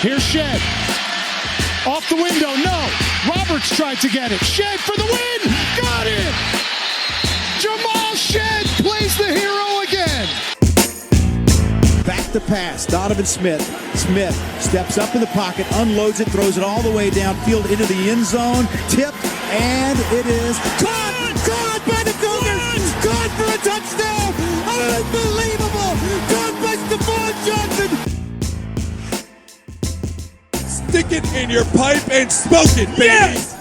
Here's Shed. Off the window, no. Roberts tried to get it. Shed for the win. Got it. Jamal Shed plays the hero again. Back to pass. Donovan Smith. Smith steps up in the pocket, unloads it, throws it all the way downfield into the end zone. Tipped, and it is caught. Caught by the Cougars. Caught for a touchdown. Unbelievable. Caught by Stephon Johnson. Stick it in your pipe and smoke it, baby. Yes!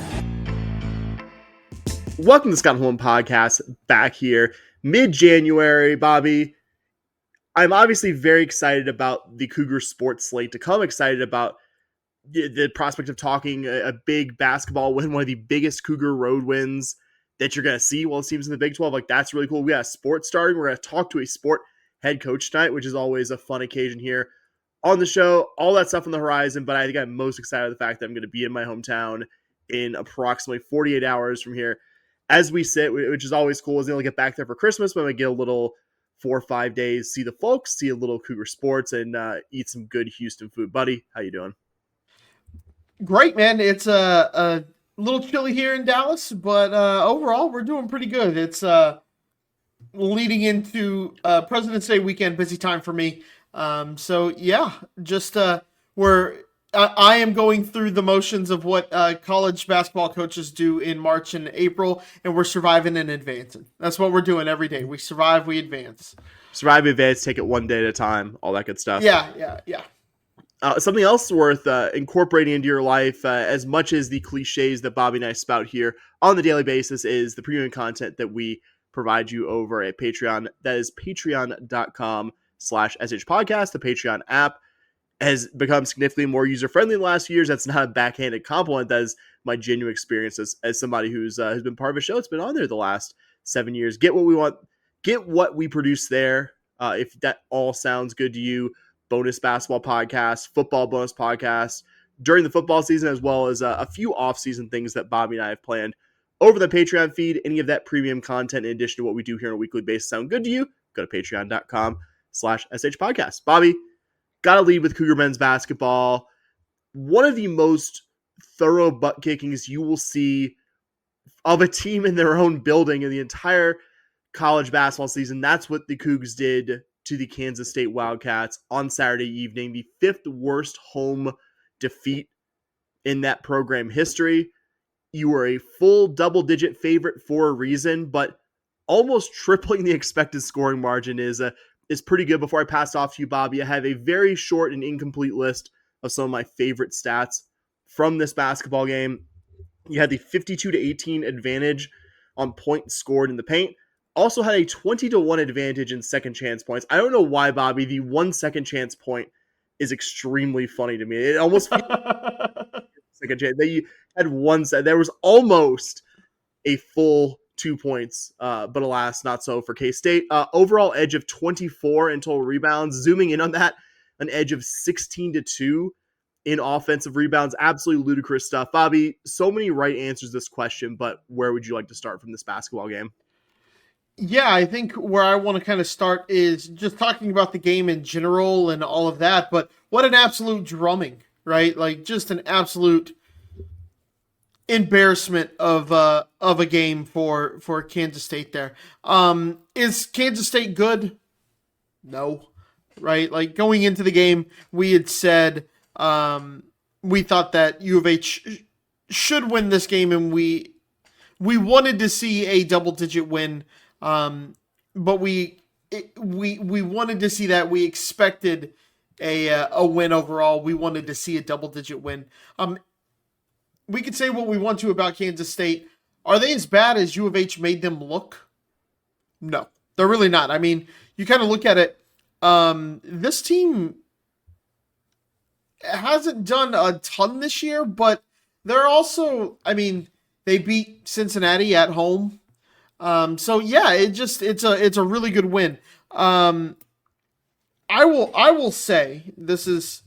Welcome to the Scott Holm Podcast, back here mid-January. Bobby, I'm obviously very excited about the Cougar sports slate to come. Excited about the prospect of talking a big basketball win, one of the biggest Cougar road wins that you're going to see while it seems in the Big 12. Like, that's really cool. We got a sport starting. We're going to talk to a sport head coach tonight, which is always a fun occasion here on the show. All that stuff on the horizon, but I think I'm most excited about the fact that I'm going to be in my hometown in approximately 48 hours from here as we sit, which is always cool. I was going to get back there for Christmas, but I'm going to get a little 4 or 5 days, see the folks, see a little Cougar sports, and eat some good Houston food. Buddy, how you doing? Great, man. It's a little chilly here in Dallas, but overall, we're doing pretty good. It's leading into President's Day weekend, busy time for me. So yeah, just I am going through the motions of what college basketball coaches do in March and April, and we're surviving and advancing. That's what we're doing every day. We survive, we advance. Survive, advance, take it one day at a time, all that good stuff. Yeah. Something else worth incorporating into your life, as much as the cliches that Bobby and I spout here on the daily basis, is the premium content that we provide you over at Patreon. That is patreon.com/shpodcast. The Patreon app has become significantly more user-friendly in the last few years. That's not a backhanded compliment. That is my genuine experience as somebody who's been part of a show that's been on there the last 7 years. Get what we want. Get what we produce there. If that all sounds good to you, bonus basketball podcasts, football bonus podcasts during the football season, as well as a few off-season things that Bobby and I have planned over the Patreon feed. Any of that premium content, in addition to what we do here on a weekly basis, sound good to you? Go to patreon.com/shpodcast. Bobby, got to lead with Cougar men's basketball. One of the most thorough butt kickings you will see of a team in their own building in the entire college basketball season. That's what the Cougs did to the Kansas State Wildcats on Saturday evening, the 5th worst home defeat in that program history. You were a full double-digit favorite for a reason, but almost tripling the expected scoring margin is pretty good. Before I pass off to you, Bobby, I have a very short and incomplete list of some of my favorite stats from this basketball game. You had the 52-18 advantage on points scored in the paint. Also had a 20-1 advantage in second chance points. I don't know why, Bobby, the 1 second chance point is extremely funny to me. It almost feels second chance. They had one set. There was almost a full 2 points, but alas, not so for K-State. Overall edge of 24 in total rebounds. Zooming in on that, an edge of 16-2 in offensive rebounds. Absolutely ludicrous stuff. Bobby, so many right answers to this question, but where would you like to start from this basketball game? Yeah, I think where I want to kind of start is just talking about the game in general and all of that, but what an absolute drumming, right? Like, just an absolute embarrassment of a game for Kansas State there. Is Kansas State good? No, right? Like, going into the game, we had said we thought that U of H should win this game, and we wanted to see a double-digit win. But we wanted to see that. We expected a win overall. We wanted to see a double-digit win. We could say what we want to about Kansas State. Are they as bad as U of H made them look? No, they're really not. I mean, you kind of look at it. This team hasn't done a ton this year, but they're also, I mean, they beat Cincinnati at home. So yeah, it's a really good win. I will say this is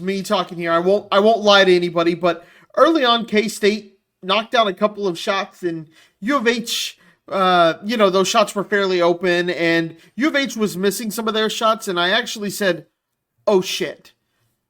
me talking here. I won't lie to anybody, but early on, K-State knocked down a couple of shots, and U of H, those shots were fairly open, and U of H was missing some of their shots, and I actually said, oh shit.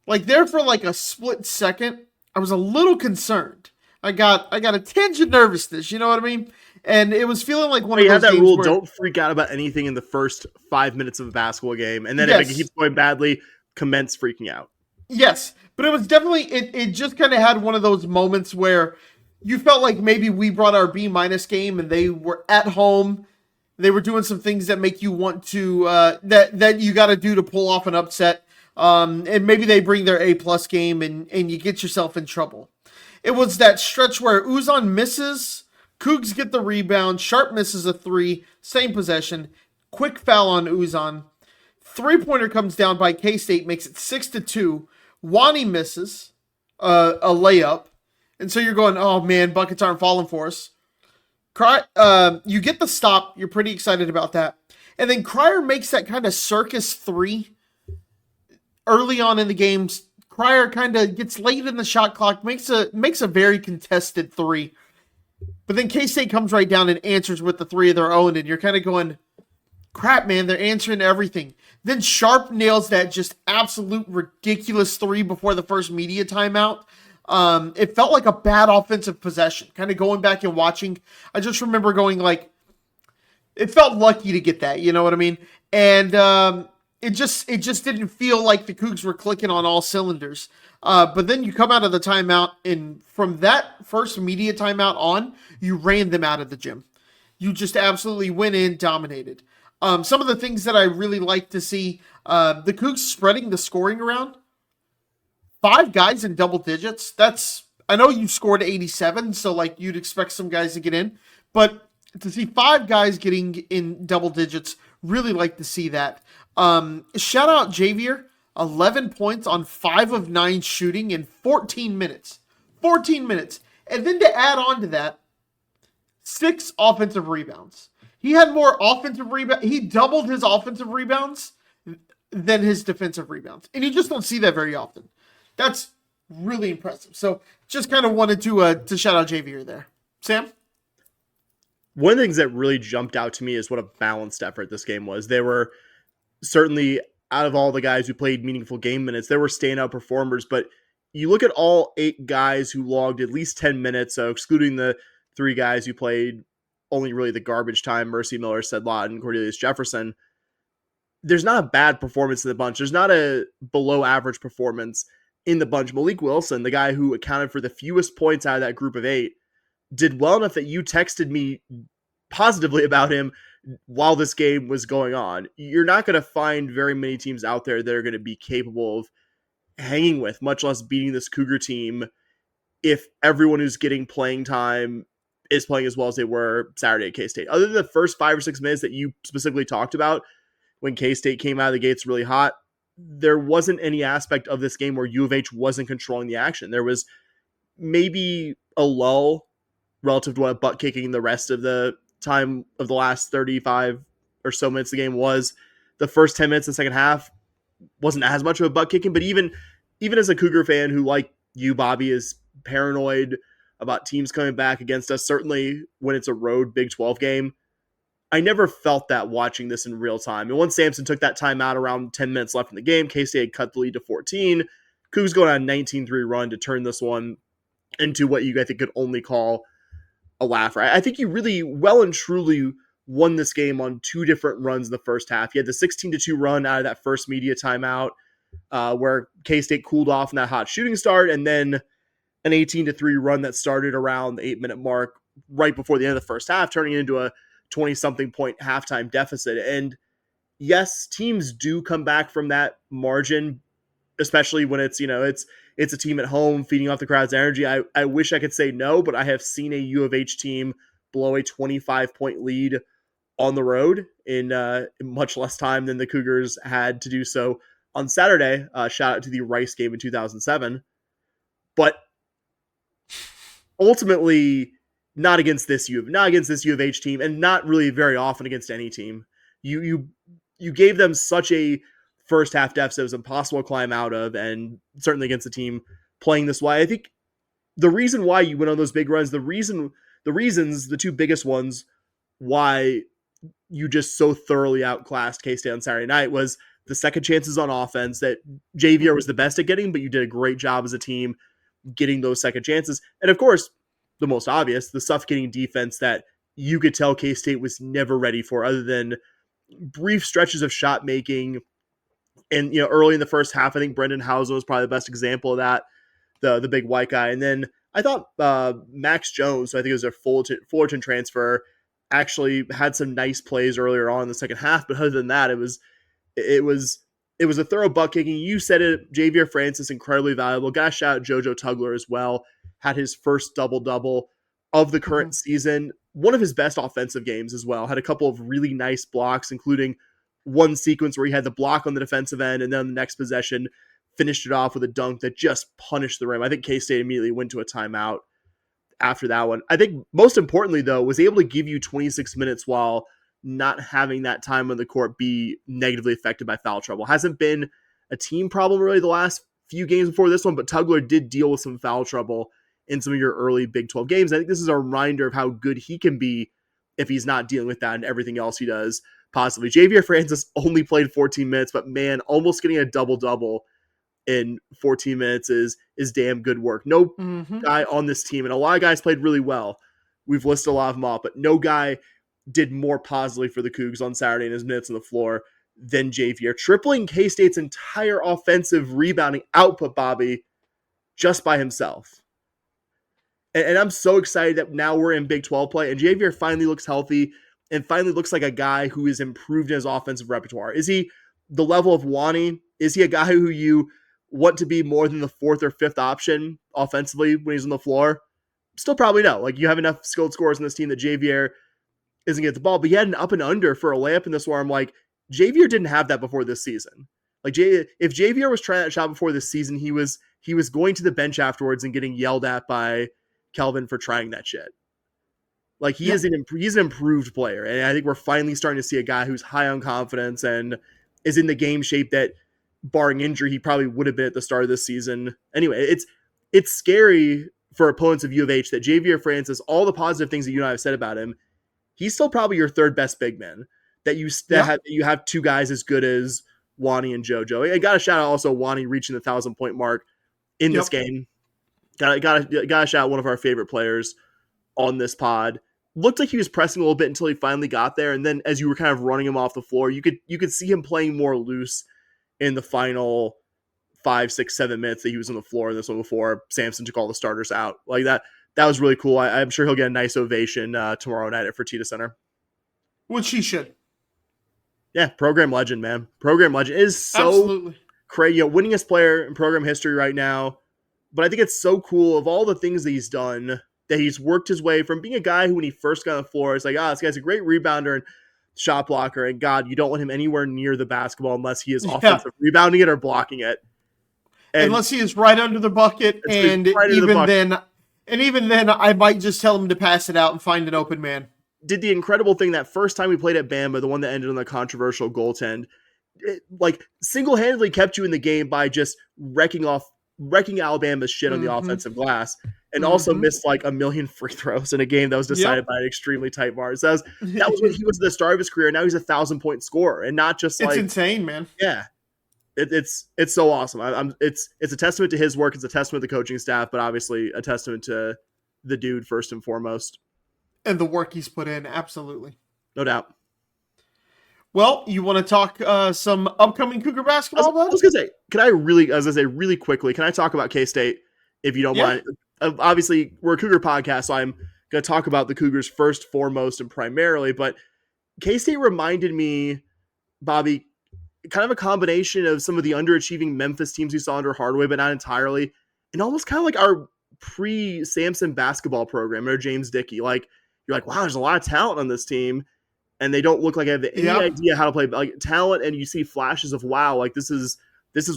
Like there for like a split second, I was a little concerned. I got a tinge of nervousness, you know what I mean? And it was feeling like one of You those have that games rule, where, don't freak out about anything in the first 5 minutes of a basketball game. And then Yes. if it keeps going badly, commence freaking out. yes, but it was definitely, it just kind of had one of those moments where you felt like maybe we brought our B- game and they were at home. They were doing some things that make you want to, that you got to do to pull off an upset. And maybe they bring their A+ game and you get yourself in trouble. It was that stretch where Uzan misses, Cougs get the rebound, Sharp misses a 3, same possession, quick foul on Uzan. 3-pointer comes down by K-State, makes it 6-2. Wani misses a layup. And so you're going, oh man, buckets aren't falling for us. You get the stop. You're pretty excited about that. And then Cryer makes that kind of circus 3 early on in the games. Cryer kind of gets late in the shot clock, makes a very contested 3. But then K-State comes right down and answers with the 3 of their own. And you're kind of going, crap, man, they're answering everything. Then Sharp nails that just absolute ridiculous 3 before the first media timeout. It felt like a bad offensive possession. Kind of going back and watching, I just remember going like, it felt lucky to get that, you know what I mean? And it just didn't feel like the Cougs were clicking on all cylinders. But then you come out of the timeout, and from that first media timeout on, you ran them out of the gym. You just absolutely went in, dominated. Some of the things that I really like to see, the Cougs spreading the scoring around. 5 guys in double digits. I know you scored 87, so like you'd expect some guys to get in, but to see 5 guys getting in double digits, really like to see that. Shout out Javier, 11 points on 5 of 9 shooting in 14 minutes. 14 minutes. And then to add on to that, 6 offensive rebounds. He had more offensive rebounds. He doubled his offensive rebounds than his defensive rebounds. And you just don't see that very often. That's really impressive. So just kind of wanted to shout out Javier there. Sam? One of the things that really jumped out to me is what a balanced effort this game was. They were certainly, out of all the guys who played meaningful game minutes, there were standout performers, but you look at all 8 guys who logged at least 10 minutes, so excluding the 3 guys who played only really the garbage time, Mercy Miller, Sedlot, and Cornelius Jefferson, there's not a bad performance in the bunch. There's not a below average performance in the bunch. Malik Wilson, the guy who accounted for the fewest points out of that group of 8, did well enough that you texted me positively about him while this game was going on. You're not going to find very many teams out there that are going to be capable of hanging with, much less beating this Cougar team, if everyone who's getting playing time is playing as well as they were Saturday at K-State. Other than the first 5 or 6 minutes that you specifically talked about, when K-State came out of the gates really hot, there wasn't any aspect of this game where U of H wasn't controlling the action. There was maybe a lull relative to what butt kicking the rest of the time of the last 35 or so minutes of the game was. The first 10 minutes in the second half wasn't as much of a butt kicking, but even as a Cougar fan who, like you, Bobby, is paranoid about teams coming back against us, certainly when it's a road Big 12 game, I never felt that watching this in real time. And once Sampson took that timeout around 10 minutes left in the game, K-State had cut the lead to 14. Cougs going on a 19-3 run to turn this one into what you, I think, could only call a laugher. I think you really well and truly won this game on 2 different runs in the first half. You had the 16-2 run out of that first media timeout where K-State cooled off in that hot shooting start, and then an 18-3 run that started around the 8-minute mark right before the end of the first half, turning it into a 20-something point halftime deficit. And yes, teams do come back from that margin, especially when it's, it's a team at home feeding off the crowd's energy. I wish I could say no, but I have seen a U of H team blow a 25-point lead on the road in much less time than the Cougars had to do so on Saturday. Shout out to the Rice game in 2007. But ultimately, not against this U of H team, and not really very often against any team. You gave them such a first half deficit it was impossible to climb out of, and certainly against a team playing this way. I think the reason why you went on those big runs, the 2 biggest ones why you just so thoroughly outclassed K-State on Saturday night was the second chances on offense that JVR was the best at getting, but you did a great job as a team getting those second chances. And of course, the most obvious, the suffocating defense that you could tell K-State was never ready for, other than brief stretches of shot making. And, early in the first half, I think Brendan Hausen was probably the best example of that, the big white guy. And then I thought Max Jones, so I think it was a Fullerton transfer, actually had some nice plays earlier on in the second half. But other than that, it was a thorough butt kicking. You said it, Javier Francis, incredibly valuable. Got to shout out JoJo Tugler as well. Had his first double-double of the current season. One of his best offensive games as well. Had a couple of really nice blocks, including one sequence where he had the block on the defensive end, and then the next possession finished it off with a dunk that just punished the rim. I think K-State immediately went to a timeout after that one. I think most importantly, though, was able to give you 26 minutes while not having that time on the court be negatively affected by foul trouble. Hasn't been a team problem really the last few games before this one, but Tugler did deal with some foul trouble in some of your early Big 12 games. I think this is a reminder of how good he can be if he's not dealing with that and everything else he does possibly. Javier Francis only played 14 minutes, but man, almost getting a double-double in 14 minutes is damn good work. No guy on this team, and a lot of guys played really well. We've listed a lot of them off, but no guy did more positively for the Cougs on Saturday in his minutes on the floor than Javier, tripling K-State's entire offensive rebounding output, Bobby, just by himself. And I'm so excited that now we're in Big 12 play, and Javier finally looks healthy and finally looks like a guy who is improved in his offensive repertoire. Is he the level of Wani? Is he a guy who you want to be more than the fourth or fifth option offensively when he's on the floor? Still probably no. Like, you have enough skilled scorers in this team that Javier isn't get the ball, but he had an up and under for a layup in this where I'm like, Javier didn't have that before this season. Like, if Javier was trying that shot before this season, he was going to the bench afterwards and getting yelled at by Kelvin for trying that shit. Like, he's an improved player, and I think we're finally starting to see a guy who's high on confidence and is in the game shape that, barring injury, he probably would have been at the start of this season. Anyway, it's scary for opponents of U of H that Javier Francis, all the positive things that you and I have said about him, he's still probably your third best big man. That you have two guys as good as Wani and JoJo. I got to shout out also Wani reaching the 1,000-point mark in this game. Got to shout out one of our favorite players on this pod. Looked like he was pressing a little bit until he finally got there, and then as you were kind of running him off the floor, you could see him playing more loose in the final 5, 6, 7 minutes that he was on the floor in this one before Sampson took all the starters out. Like that was really cool. I'm sure he'll get a nice ovation tomorrow night at Fertitta Center. Which he should. Yeah, program legend, man. Program legend. It is so crazy. Winningest player in program history right now. But I think it's so cool of all the things that he's done, that he's worked his way from being a guy who, when he first got on the floor, it's like, this guy's a great rebounder and shot blocker, and God, you don't want him anywhere near the basketball unless he is offensive rebounding it or blocking it. And unless he is right under the bucket, and even then, I might just tell him to pass it out and find an open man. Did the incredible thing that first time we played at Bama, the one that ended on the controversial goaltend, single-handedly kept you in the game by just wrecking Alabama's shit on the offensive glass, and also missed like a million free throws in a game that was decided by an extremely tight margin. So that was when he was at the start of his career. Now he's a 1,000-point scorer, and not just it's insane, man. Yeah, it's so awesome. It's a testament to his work. It's a testament to the coaching staff, but obviously a testament to the dude first and foremost, and the work he's put in. Absolutely, no doubt. Well, you want to talk some upcoming Cougar basketball, bud? I was going to say, really quickly, can I talk about K-State, if you don't mind? Obviously, we're a Cougar podcast, so I'm going to talk about the Cougars first, foremost, and primarily, but K-State reminded me, Bobby, kind of a combination of some of the underachieving Memphis teams we saw under Hardaway, but not entirely, and almost kind of like our pre-Sampson basketball program, or James Dickey. Like, you're like, wow, there's a lot of talent on this team, and they don't look like they have any idea how to play. Like, talent, and you see flashes of, wow, like this is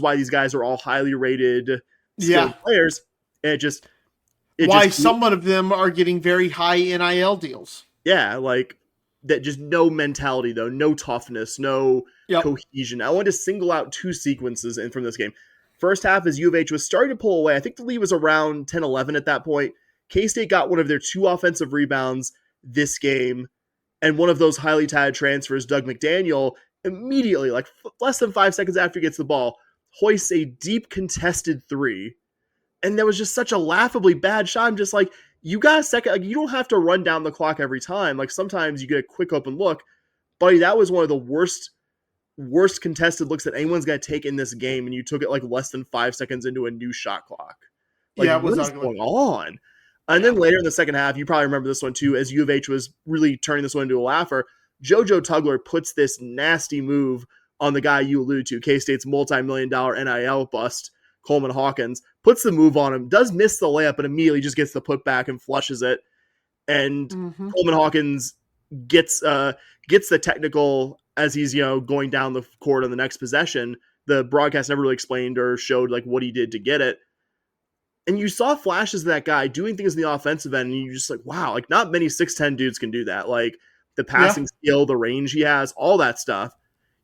why these guys are all highly rated skilled players. And some of them are getting very high NIL deals. Yeah, like that. Just no mentality though, no toughness, no cohesion. I wanted to single out two sequences from this game. First half, as U of H was starting to pull away, I think the lead was around 10-11 at that point. K-State got one of their 2 offensive rebounds this game. And one of those highly touted transfers, Doug McDaniel, immediately, like less than 5 seconds after he gets the ball, hoists a deep contested three. And that was just such a laughably bad shot. I'm just like, you got a second. Like, you don't have to run down the clock every time. Like, sometimes you get a quick open look. Buddy, that was one of the worst contested looks that anyone's going to take in this game. And you took it like less than 5 seconds into a new shot clock. Like, Yeah, it was what is ugly. going on? And then later in the second half, you probably remember this one too, as U of H was really turning this one into a laugher. JoJo Tugler puts this nasty move on the guy you alluded to, K-State's multi-million-dollar NIL bust, Coleman Hawkins, puts the move on him, does miss the layup, but immediately just gets the putback and flushes it. And Coleman Hawkins gets the technical as he's, going down the court on the next possession. The broadcast never really explained or showed like what he did to get it. And you saw flashes of that guy doing things in the offensive end, and you're just like, wow, like not many 6'10 dudes can do that. Like the passing skill, the range he has, all that stuff.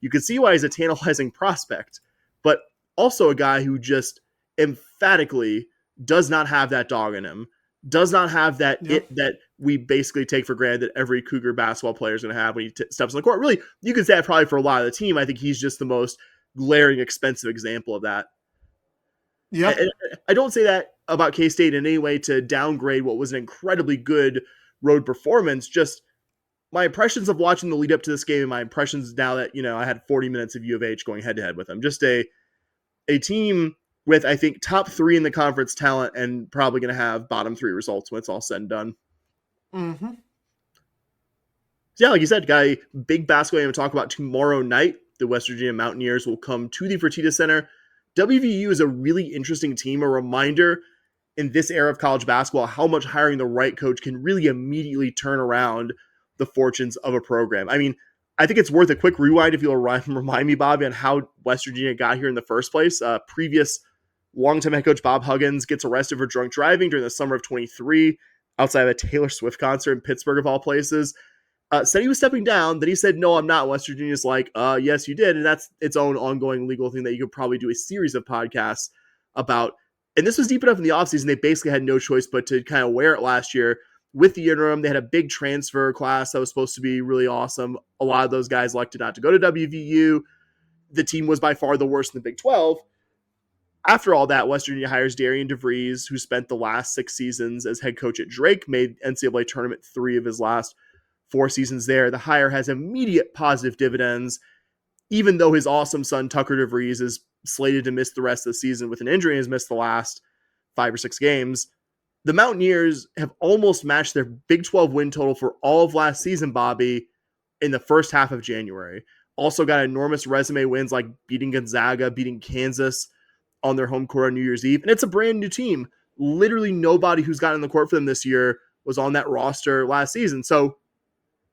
You can see why he's a tantalizing prospect, but also a guy who just emphatically does not have that dog in him, does not have that it that we basically take for granted that every Cougar basketball player is going to have when he steps on the court. Really, you could say that probably for a lot of the team. I think he's just the most glaring, expensive example of that. Yeah, I don't say that about K-State in any way to downgrade what was an incredibly good road performance. Just my impressions of watching the lead up to this game and my impressions now that, I had 40 minutes of U of H going head to head with them. Just a team with, I think, top 3 in the conference talent and probably going to have bottom 3 results when it's all said and done. Mm-hmm. So yeah, like you said, got a big basketball game to talk about tomorrow night. The West Virginia Mountaineers will come to the Fertitta Center. WVU is a really interesting team, a reminder in this era of college basketball how much hiring the right coach can really immediately turn around the fortunes of a program. I mean, I think it's worth a quick rewind if you'll remind me, Bobby, on how West Virginia got here in the first place. Previous longtime head coach Bob Huggins gets arrested for drunk driving during the summer of 23 outside of a Taylor Swift concert in Pittsburgh, of all places. Said he was stepping down. Then he said, no, I'm not. West Virginia's like, yes, you did. And that's its own ongoing legal thing that you could probably do a series of podcasts about. And this was deep enough in the offseason. They basically had no choice but to kind of wear it last year with the interim. They had a big transfer class that was supposed to be really awesome. A lot of those guys elected not to go to WVU. The team was by far the worst in the Big 12. After all that, West Virginia hires Darian DeVries, who spent the last 6 seasons as head coach at Drake, made NCAA tournament 3 of his last 4 seasons there. The hire has immediate positive dividends, even though his awesome son, Tucker DeVries, is slated to miss the rest of the season with an injury and has missed the last 5 or 6 games. The Mountaineers have almost matched their Big 12 win total for all of last season, Bobby, in the first half of January. Also got enormous resume wins like beating Gonzaga, beating Kansas on their home court on New Year's Eve. And it's a brand new team. Literally nobody who's gotten in the court for them this year was on that roster last season. So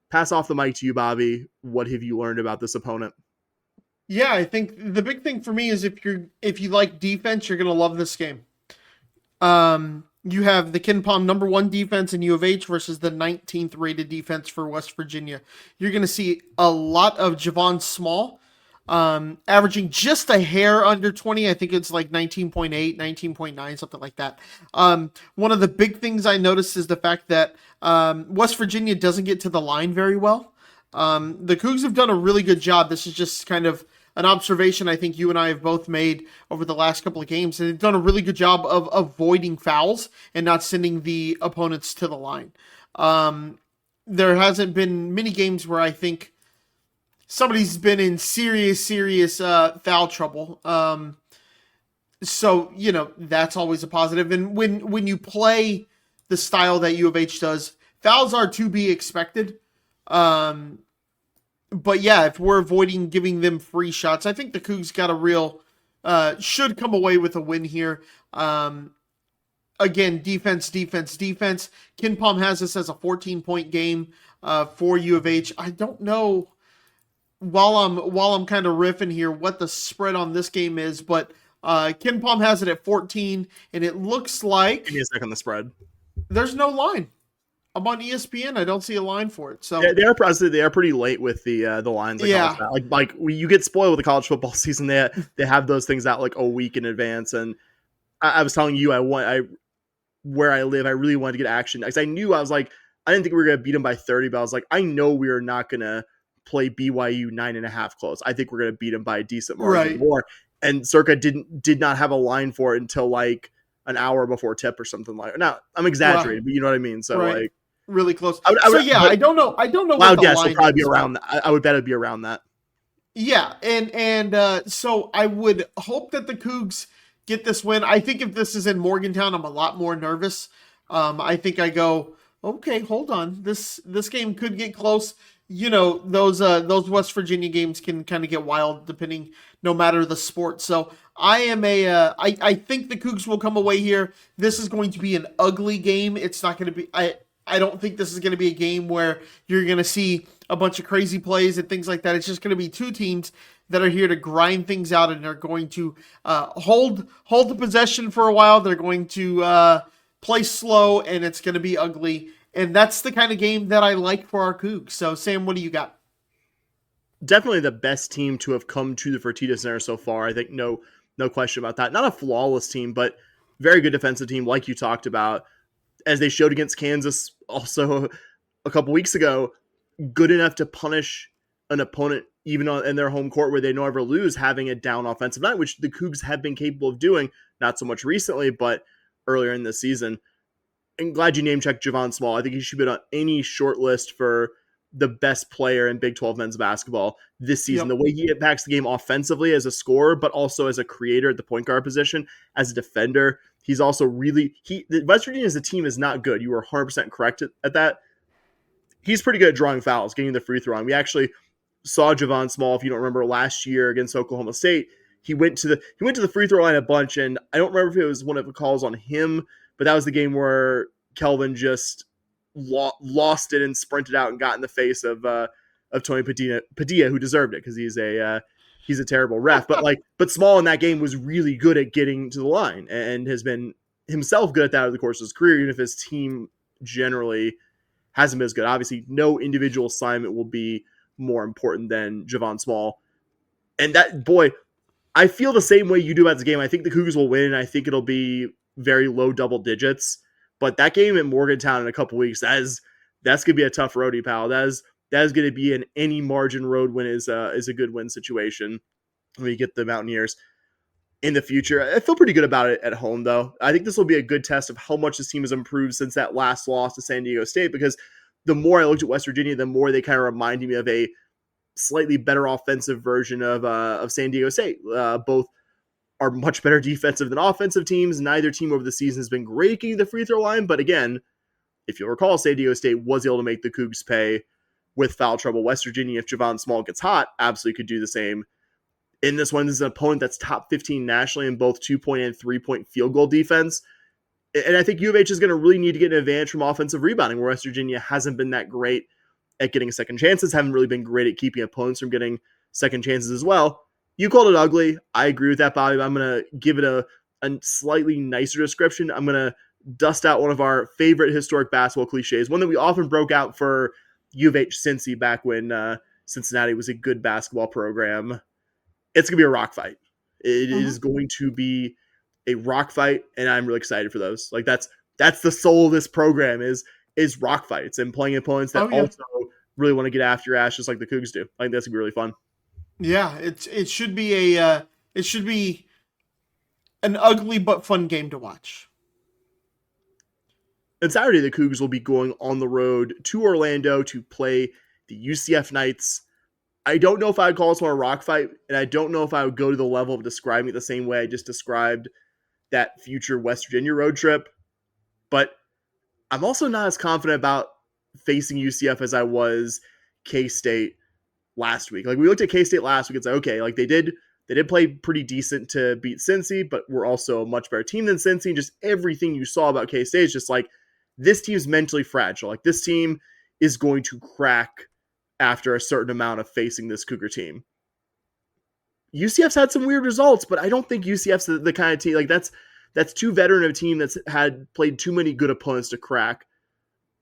pass off the mic to you, Bobby. What have you learned about this opponent? Yeah, I think the big thing for me is if you like defense, you're going to love this game. You have the KenPom number 1 defense in U of H versus the 19th rated defense for West Virginia. You're going to see a lot of Javon Small, averaging just a hair under 20. I think it's like 19.8, 19.9, something like that. One of the big things I noticed is the fact that West Virginia doesn't get to the line very well. The Cougs have done a really good job. This is just kind of an observation I think you and I have both made over the last couple of games. And they've done a really good job of avoiding fouls and not sending the opponents to the line. There hasn't been many games where I think somebody's been in serious foul trouble. So, that's always a positive. And when you play the style that U of H does, fouls are to be expected. But yeah, if we're avoiding giving them free shots, I think the Cougs got a real, should come away with a win here. Again, defense. KenPom has this as a 14-point game for U of H. I don't know, while I'm kind of riffing here, what the spread on this game is, but KenPom has it at 14, and it looks like... Give me a second, the spread. There's no line. I'm on ESPN. I don't see a line for it. So yeah, they are pretty late with the lines. Like you get spoiled with the college football season. They have those things out like a week in advance. And I was telling you, where I live, I really wanted to get action because I didn't think we were gonna beat them by 30, but I was like, I know we are not gonna play BYU 9.5 close. I think we're going to beat them by a decent margin Right. more. And Circa did not have a line for it until like an hour before tip or something like that. Now, I'm exaggerating, but you know what I mean? So Right. like really close. I don't know. I don't know Wow, what the yes, line it'll probably be is. around that. I would bet it'd be around that. Yeah, and so I would hope that the Cougs get this win. I think if this is in Morgantown, I'm a lot more nervous. I think I go, okay, hold on. This game could get close. You know, those West Virginia games can kind of get wild depending, no matter the sport. So I think the Cougs will come away here. This is going to be an ugly game. It's not going to be, I don't think this is going to be a game where you're going to see a bunch of crazy plays and things like that. It's just going to be two teams that are here to grind things out, and they're going to hold the possession for a while. They're going to play slow, and it's going to be ugly. And that's the kind of game that I like for our Cougs. So, Sam, what do you got? Definitely the best team to have come to the Fertitta Center so far. I think no question about that. Not a flawless team, but very good defensive team, like you talked about, as they showed against Kansas also a couple weeks ago. Good enough to punish an opponent even in their home court where they don't ever lose, having a down offensive night, which the Cougs have been capable of doing, not so much recently, but earlier in the season. I'm glad you name-checked Javon Small. I think he should be on any short list for the best player in Big 12 men's basketball this season. Yep. The way he impacts the game offensively as a scorer, but also as a creator at the point guard position, as a defender. He's also West Virginia as a team is not good. You were 100% correct at that. He's pretty good at drawing fouls, getting the free throw line. We actually saw Javon Small, if you don't remember, last year against Oklahoma State. He went to the free throw line a bunch, and I don't remember if it was one of the calls on him, but that was the game where Kelvin just lost it and sprinted out and got in the face of Tony Padilla, who deserved it because he's a terrible ref. But Small in that game was really good at getting to the line and has been himself good at that over the course of his career, even if his team generally hasn't been as good. Obviously, no individual assignment will be more important than Javon Small. And that, boy, I feel the same way you do about this game. I think the Cougars will win. I think it'll be very low double digits. But that game in Morgantown in a couple weeks, that's going to be a tough roadie, pal. That is going to be an any margin road win is a good win situation when you get the Mountaineers in the future. I feel pretty good about it at home, though. I think this will be a good test of how much this team has improved since that last loss to San Diego State, because the more I looked at West Virginia, the more they kind of reminded me of a slightly better offensive version of San Diego State. Both are much better defensive than offensive teams. Neither team over the season has been great getting the free throw line, but again, if you'll recall, San Diego State was able to make the Cougs pay with foul trouble. West Virginia, if Javon Small gets hot, absolutely could do the same. In this one, this is an opponent that's top 15 nationally in both 2-point and 3-point field goal defense. And I think U of H is going to really need to get an advantage from offensive rebounding, where West Virginia hasn't been that great at getting second chances, haven't really been great at keeping opponents from getting second chances as well. You called it ugly. I agree with that, Bobby. I'm going to give it a slightly nicer description. I'm going to dust out one of our favorite historic basketball cliches, one that we often broke out for U of H Cincy back when Cincinnati was a good basketball program. It's going to be a rock fight. It is going to be a rock fight, and I'm really excited for those. Like that's the soul of this program is rock fights and playing opponents that also really want to get after your ass just like the Cougs do. I think that's going to be really fun. Yeah, it should be an ugly but fun game to watch. And Saturday, the Cougs will be going on the road to Orlando to play the UCF Knights. I don't know if I would call this one a rock fight, and I don't know if I would go to the level of describing it the same way I just described that future West Virginia road trip. But I'm also not as confident about facing UCF as I was K-State last week. Like, we looked at K-State last week and said, okay, like they did play pretty decent to beat Cincy, but we're also a much better team than Cincy. And just everything you saw about K-State is just like, this team's mentally fragile. Like, this team is going to crack after a certain amount of facing this Cougar team. UCF's had some weird results, but I don't think UCF's the kind of team, like that's too veteran of a team that's had played too many good opponents to crack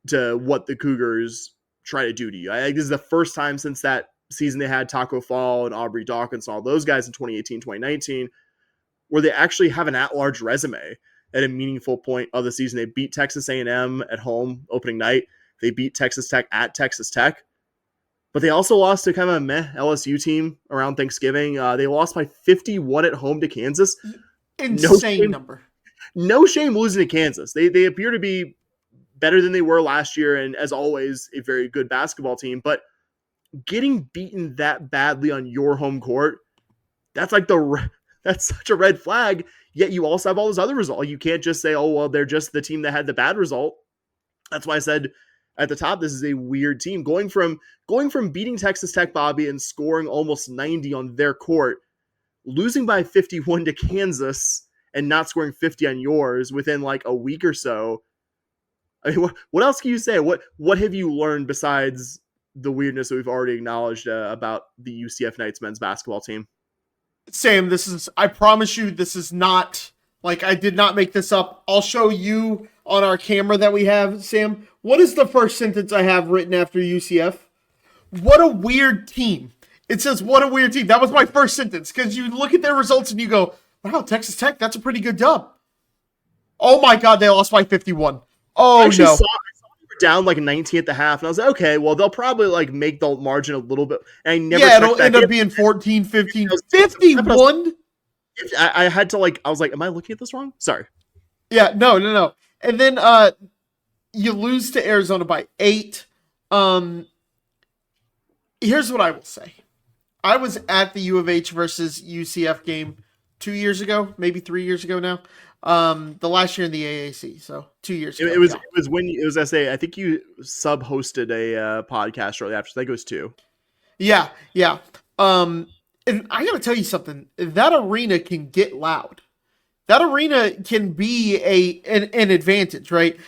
to what the Cougars try to do to you. I think this is the first time since that season they had Taco Fall and Aubrey Dawkins and all those guys in 2018, 2019, where they actually have an at-large resume at a meaningful point of the season. They beat Texas A&M at home opening night. They beat Texas Tech at Texas Tech. But they also lost to kind of a meh LSU team around Thanksgiving. They lost by 51 at home to Kansas. Insane number. No shame losing to Kansas. They appear to be better than they were last year, and as always, a very good basketball team. But getting beaten that badly on your home court, that's such a red flag. Yet you also have all those other results. You can't just say, oh, well, they're just the team that had the bad result. That's why I said at the top, this is a weird team. Going from beating Texas Tech, Bobby, and scoring almost 90 on their court, losing by 51 to Kansas and not scoring 50 on yours within like a week or so. I mean, what else can you say? What have you learned besides the weirdness that we've already acknowledged about the UCF Knights men's basketball team? Sam, I promise you, this is not, like, I did not make this up. I'll show you on our camera that we have, Sam. What is the first sentence I have written after UCF? What a weird team. It says, what a weird team. That was my first sentence, because you look at their results and you go, wow, Texas Tech, that's a pretty good dub. Oh my God, they lost by 51. Oh, I no. Saw they were down like 19 at the half, and I was like, okay, well, they'll probably like make the margin a little bit. And I never it'll end up being 14, 15, 51. I had to I was like, am I looking at this wrong? Sorry. Yeah, no. And then you lose to Arizona by 8. Here's what I will say. I was at the U of H versus UCF game 2 years ago, maybe 3 years ago now. The last year in the AAC, so 2 years ago. It was I think you sub-hosted a podcast shortly after, so that goes 2. Yeah. And I gotta tell you something, that arena can get loud. That arena can be an advantage, right?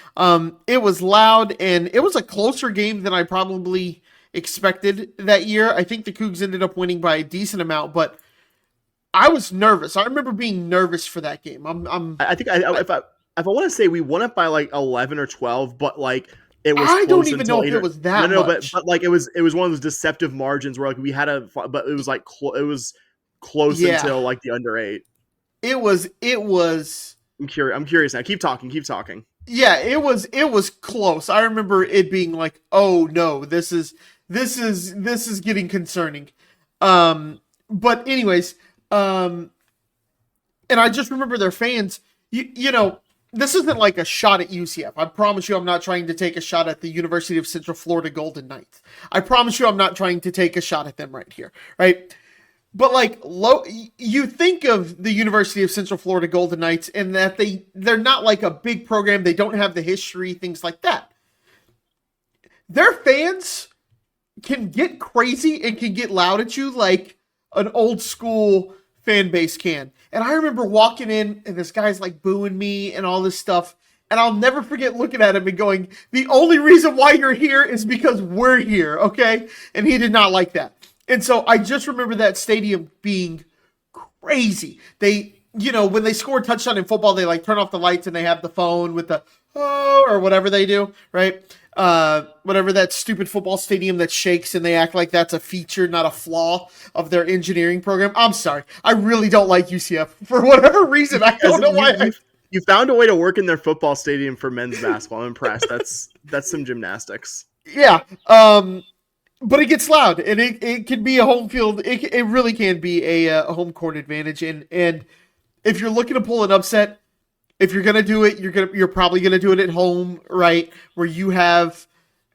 It was loud, and it was a closer game than I probably expected that year. I think the Cougs ended up winning by a decent amount, but I was nervous. I remember being nervous for that game. If I want to say we won it by like 11 or 12, but like it was. I don't even know if it was that much. But like it was one of those deceptive margins where like we had but it was like it was close until like the under 8. It was. I'm curious now. Keep talking. Yeah, it was close. I remember it being like, oh no, this is getting concerning. But anyways, and I just remember their fans, you know, this isn't like a shot at UCF. I promise you I'm not trying to take a shot at the University of Central Florida Golden Knights. I promise you I'm not trying to take a shot at them right here, right? But like you think of the University of Central Florida Golden Knights and that they're not like a big program. They don't have the history, things like that. Their fans can get crazy and can get loud at you like an old school fan base can. And I remember walking in and this guy's like booing me and all this stuff. And I'll never forget looking at him and going, the only reason why you're here is because we're here. Okay. And he did not like that. And so I just remember that stadium being crazy. They, you know, when they score a touchdown in football, they like turn off the lights and they have the phone with the, oh, or whatever they do. Right. Whatever that stupid football stadium that shakes and they act like that's a feature, not a flaw of their engineering program. I'm sorry. I really don't like UCF for whatever reason. I don't know why. You found a way to work in their football stadium for men's basketball. I'm impressed. That's some gymnastics. Yeah. But it gets loud and it can be a home field. It really can be a home court advantage. And if you're looking to pull an upset, if you're going to do it, you're probably going to do it at home, right? Where you have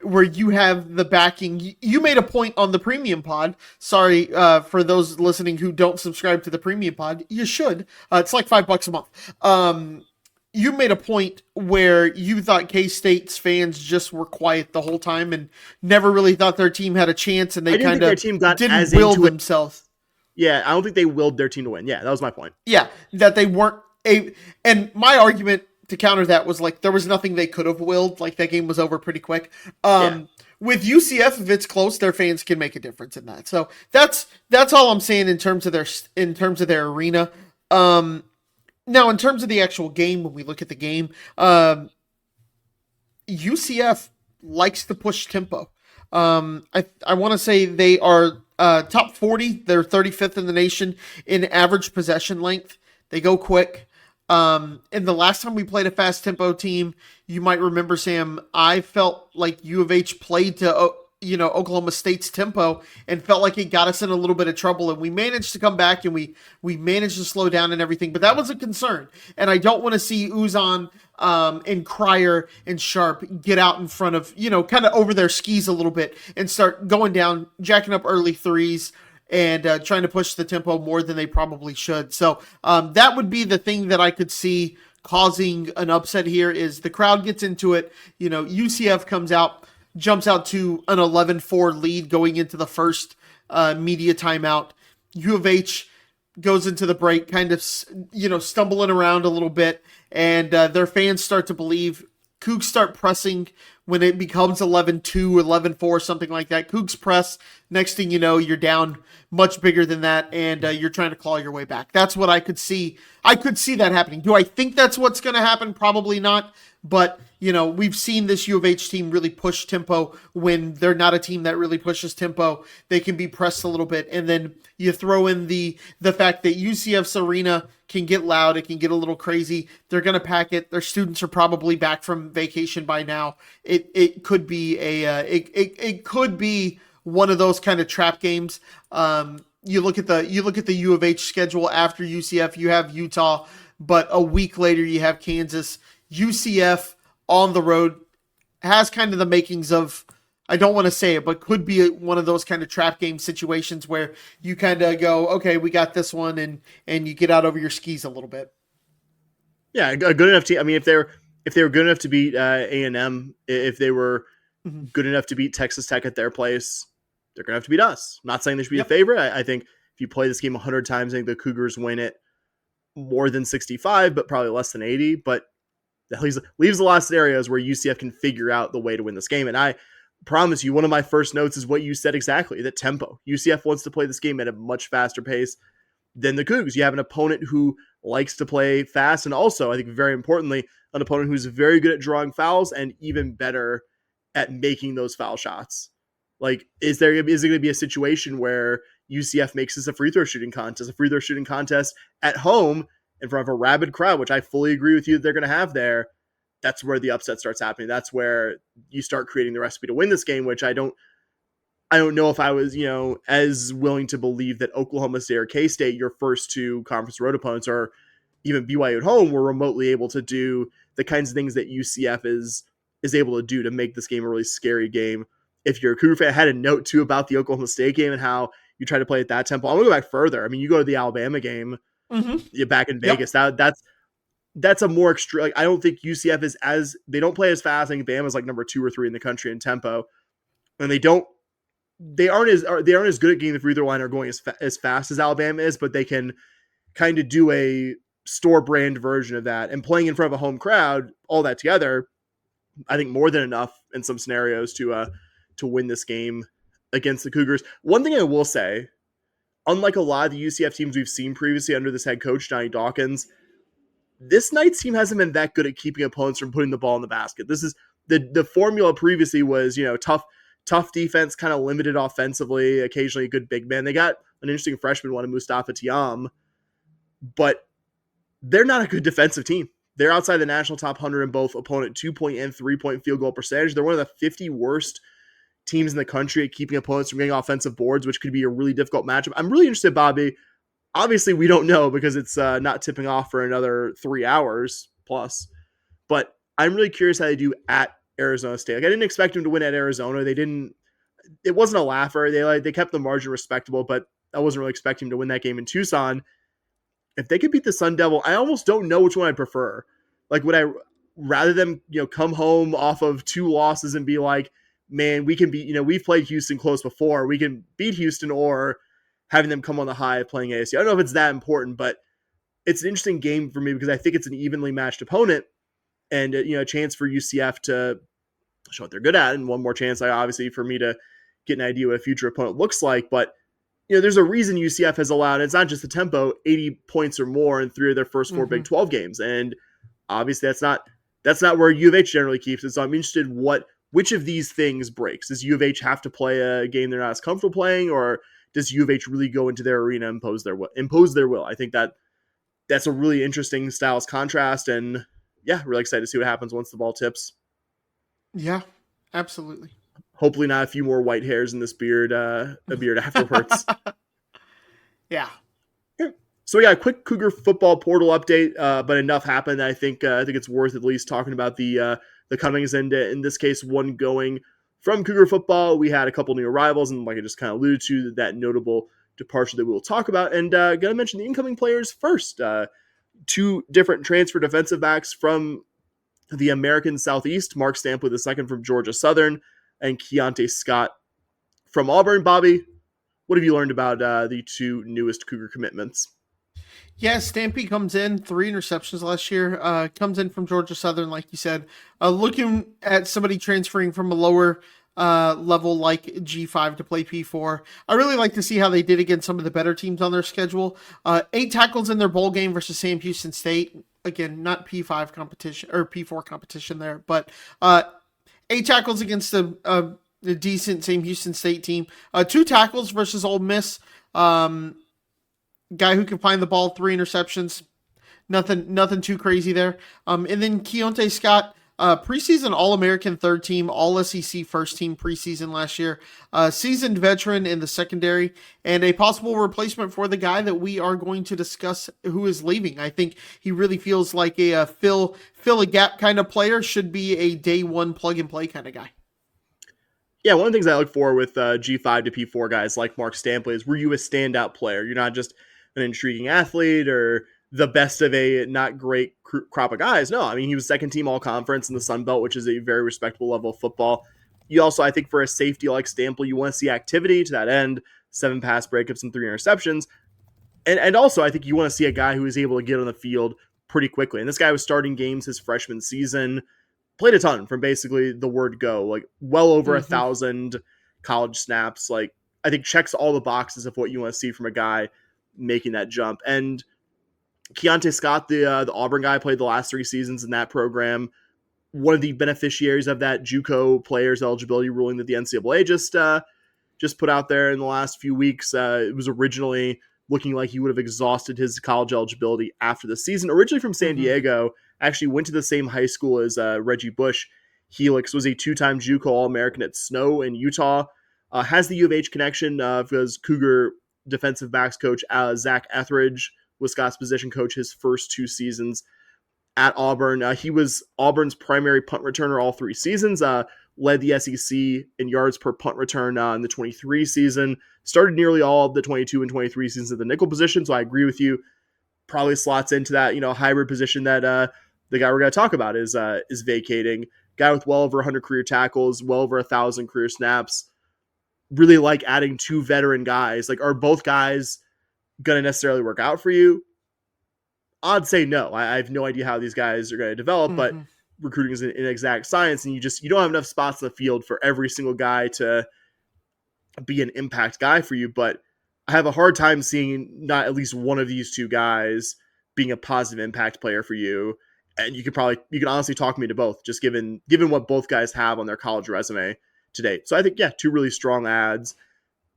the backing. You made a point on the premium pod. Sorry, for those listening who don't subscribe to the premium pod, you should. It's like $5 a month. You made a point where you thought K-State's fans just were quiet the whole time and never really thought their team had a chance, and they kind of didn't will themselves. Yeah, I don't think they willed their team to win. Yeah, that was my point. Yeah, that they weren't and my argument to counter that was like there was nothing they could have willed. Like that game was over pretty quick. With UCF, if it's close, their fans can make a difference in that. So that's all I'm saying in terms of their arena. Now, in terms of the actual game, when we look at the game, UCF likes to push tempo. I want to say they are top 40. They're 35th in the nation in average possession length. They go quick. And the last time we played a fast tempo team, you might remember, Sam, I felt like U of H played to Oklahoma State's tempo and felt like it got us in a little bit of trouble. And we managed to come back and we managed to slow down and everything. But that was a concern. And I don't want to see Uzan and Cryer and Sharp get out in front of, kind of over their skis a little bit and start going down, jacking up early threes and trying to push the tempo more than they probably should. So that would be the thing that I could see causing an upset here is the crowd gets into it. UCF jumps out to an 11-4 lead going into the first media timeout. U of H goes into the break kind of, stumbling around a little bit, and their fans start to believe. Cougs start pressing when it becomes 11-2, 11-4, something like that. Cougs press. Next thing you know, you're down much bigger than that, and you're trying to claw your way back. That's what I could see. I could see that happening. Do I think that's what's going to happen? Probably not. But, we've seen this U of H team really push tempo when they're not a team that really pushes tempo. They can be pressed a little bit. And then you throw in the fact that UCF's arena can get loud. It can get a little crazy. They're going to pack it. Their students are probably back from vacation by now. It could be it could be one of those kind of trap games. You look at the U of H schedule after UCF, you have Utah, but a week later you have Kansas. UCF on the road has kind of the makings of, I don't want to say it, but could be one of those kind of trap game situations where you kind of go, okay, we got this one, and you get out over your skis a little bit. Yeah, a good enough team. I mean, if they were good enough to beat A&M, if they were good enough to beat Texas Tech at their place, they're going to have to beat us. I'm not saying they should be a favorite. I think if you play this game 100 times, I think the Cougars win it more than 65, but probably less than 80. But that leaves a lot of scenarios where UCF can figure out the way to win this game. And I promise you, one of my first notes is what you said exactly, that tempo. UCF wants to play this game at a much faster pace than the Cougs. You have an opponent who likes to play fast, and also, I think very importantly, an opponent who's very good at drawing fouls and even better at making those foul shots. Like, is it going to be a situation where UCF makes this a free throw shooting contest at home in front of a rabid crowd, which I fully agree with you that they're going to have there? That's where the upset starts happening. That's where you start creating the recipe to win this game, which I don't know if I was, as willing to believe that Oklahoma State or K-State, your first two conference road opponents, or even BYU at home, were remotely able to do the kinds of things that UCF is able to do to make this game a really scary game. If you're a Cougar fan, I had a note too about the Oklahoma State game and how you try to play at that tempo. I'm going to go back further. I mean, you go to the Alabama game, you're back in Vegas. Yep. That's a more extreme. Like, I don't think UCF is they don't play as fast. I think Bama's like number 2 or 3 in the country in tempo, and they aren't as good at getting the free throw line or going as fast as Alabama is, but they can kind of do a store brand version of that, and playing in front of a home crowd, all that together, I think more than enough in some scenarios to win this game against the Cougars. One thing I will say, unlike a lot of the UCF teams we've seen previously under this head coach, Johnny Dawkins, this Knights team hasn't been that good at keeping opponents from putting the ball in the basket. This is the formula previously was, tough defense, kind of limited offensively, occasionally a good big man. They got an interesting freshman one in Mustafa Tiam, but they're not a good defensive team. They're outside the national top 100 in both opponent 2-point and 3-point field goal percentage. They're one of the 50 worst teams in the country at keeping opponents from getting offensive boards, which could be a really difficult matchup. I'm really interested, Bobby. Obviously, we don't know because it's not tipping off for another 3 hours plus, but I'm really curious how they do at Arizona State. Like, I didn't expect them to win at Arizona. It wasn't a laugher. They kept the margin respectable, but I wasn't really expecting them to win that game in Tucson. If they could beat the Sun Devil, I almost don't know which one I prefer. Like, would I rather them, come home off of 2 losses and be like, man, we can beat, we've played Houston close before. We can beat Houston, or having them come on the high of playing ASU. I don't know if it's that important, but it's an interesting game for me because I think it's an evenly matched opponent and, a chance for UCF to show what they're good at. And one more chance, obviously, for me to get an idea what a future opponent looks like. But, there's a reason UCF has allowed, it's not just the tempo, 80 points or more in 3 of their first 4 Big 12 games. And obviously that's not where U of H generally keeps it. So I'm interested which of these things breaks. Does U of H have to play a game they're not as comfortable playing, or does U of H really go into their arena and impose their will? I think that's a really interesting styles contrast, and really excited to see what happens once the ball tips. Yeah, absolutely. hopefully not a few more white hairs in this beard afterwards. Yeah. So we got a quick Cougar football portal update, but enough happened. I think it's worth at least talking about the comings, and in this case, one going from Cougar football. We had a couple new arrivals, and like I just kind of alluded to, that notable departure that we'll talk about. And gonna mention the incoming players first. Two different transfer defensive backs from the American Southeast: Mark Stampley II from Georgia Southern, and Keontae Scott from Auburn. Bobby, what have you learned about the two newest Cougar commitments? Yeah, Stampy comes in, 3 interceptions last year. Comes in from Georgia Southern, like you said. Looking at somebody transferring from a lower level like G5 to play P4. I really like to see how they did against some of the better teams on their schedule. 8 tackles in their bowl game versus Sam Houston State. Again, not P5 competition or P4 competition there, but 8 tackles against the decent Sam Houston State team. 2 tackles versus Ole Miss. Guy who can find the ball, 3 interceptions. Nothing too crazy there. And then Keontae Scott, preseason All-American 3rd team, All-SEC 1st team preseason last year. Seasoned veteran in the secondary, and a possible replacement for the guy that we are going to discuss who is leaving. I think he really feels like a fill a gap kind of player, should be a day one plug-and-play kind of guy. Yeah, one of the things I look for with G5 to P4 guys like Mark Stampley is, were you a standout player? You're not just an intriguing athlete or the best of a not great crop of guys. No, I mean, he was second team all conference in the Sun Belt, which is a very respectable level of football. You also, I think for a safety like Stampley, you want to see activity to that end, 7 pass breakups and 3 interceptions. And also, I think you want to see a guy who is able to get on the field pretty quickly. And this guy was starting games his freshman season, played a ton from basically the word go, like well over 1,000 college snaps. Like, I think checks all the boxes of what you want to see from a guy making that jump. And Keontae Scott, the Auburn guy, played the last 3 seasons in that program. One of the beneficiaries of that JUCO players eligibility ruling that the NCAA just put out there in the last few weeks. It was originally looking like he would have exhausted his college eligibility after the season. Originally from San Diego, actually went to the same high school as Reggie Bush. Helix was a 2-time JUCO All-American at Snow in Utah. Has the U of H connection because Cougar defensive backs coach Zach Etheridge was Scott's position coach his first 2 seasons at Auburn. He was Auburn's primary punt returner all 3 seasons, led the SEC in yards per punt return in the 23 season, started nearly all of the 22 and 23 seasons at the nickel position. So I agree with you. Probably slots into that, hybrid position that the guy we're going to talk about is vacating. Guy with well over 100 career tackles, well over 1,000 career snaps. Really like adding 2 veteran guys. Like, are both guys going to necessarily work out for you? I'd say no. I have no idea how these guys are going to develop, but recruiting is an inexact science, and you don't have enough spots in the field for every single guy to be an impact guy for you. But I have a hard time seeing not at least one of these 2 guys being a positive impact player for you. And you can honestly talk me to both, just given what both guys have on their college resume today. So I think, 2 really strong ads,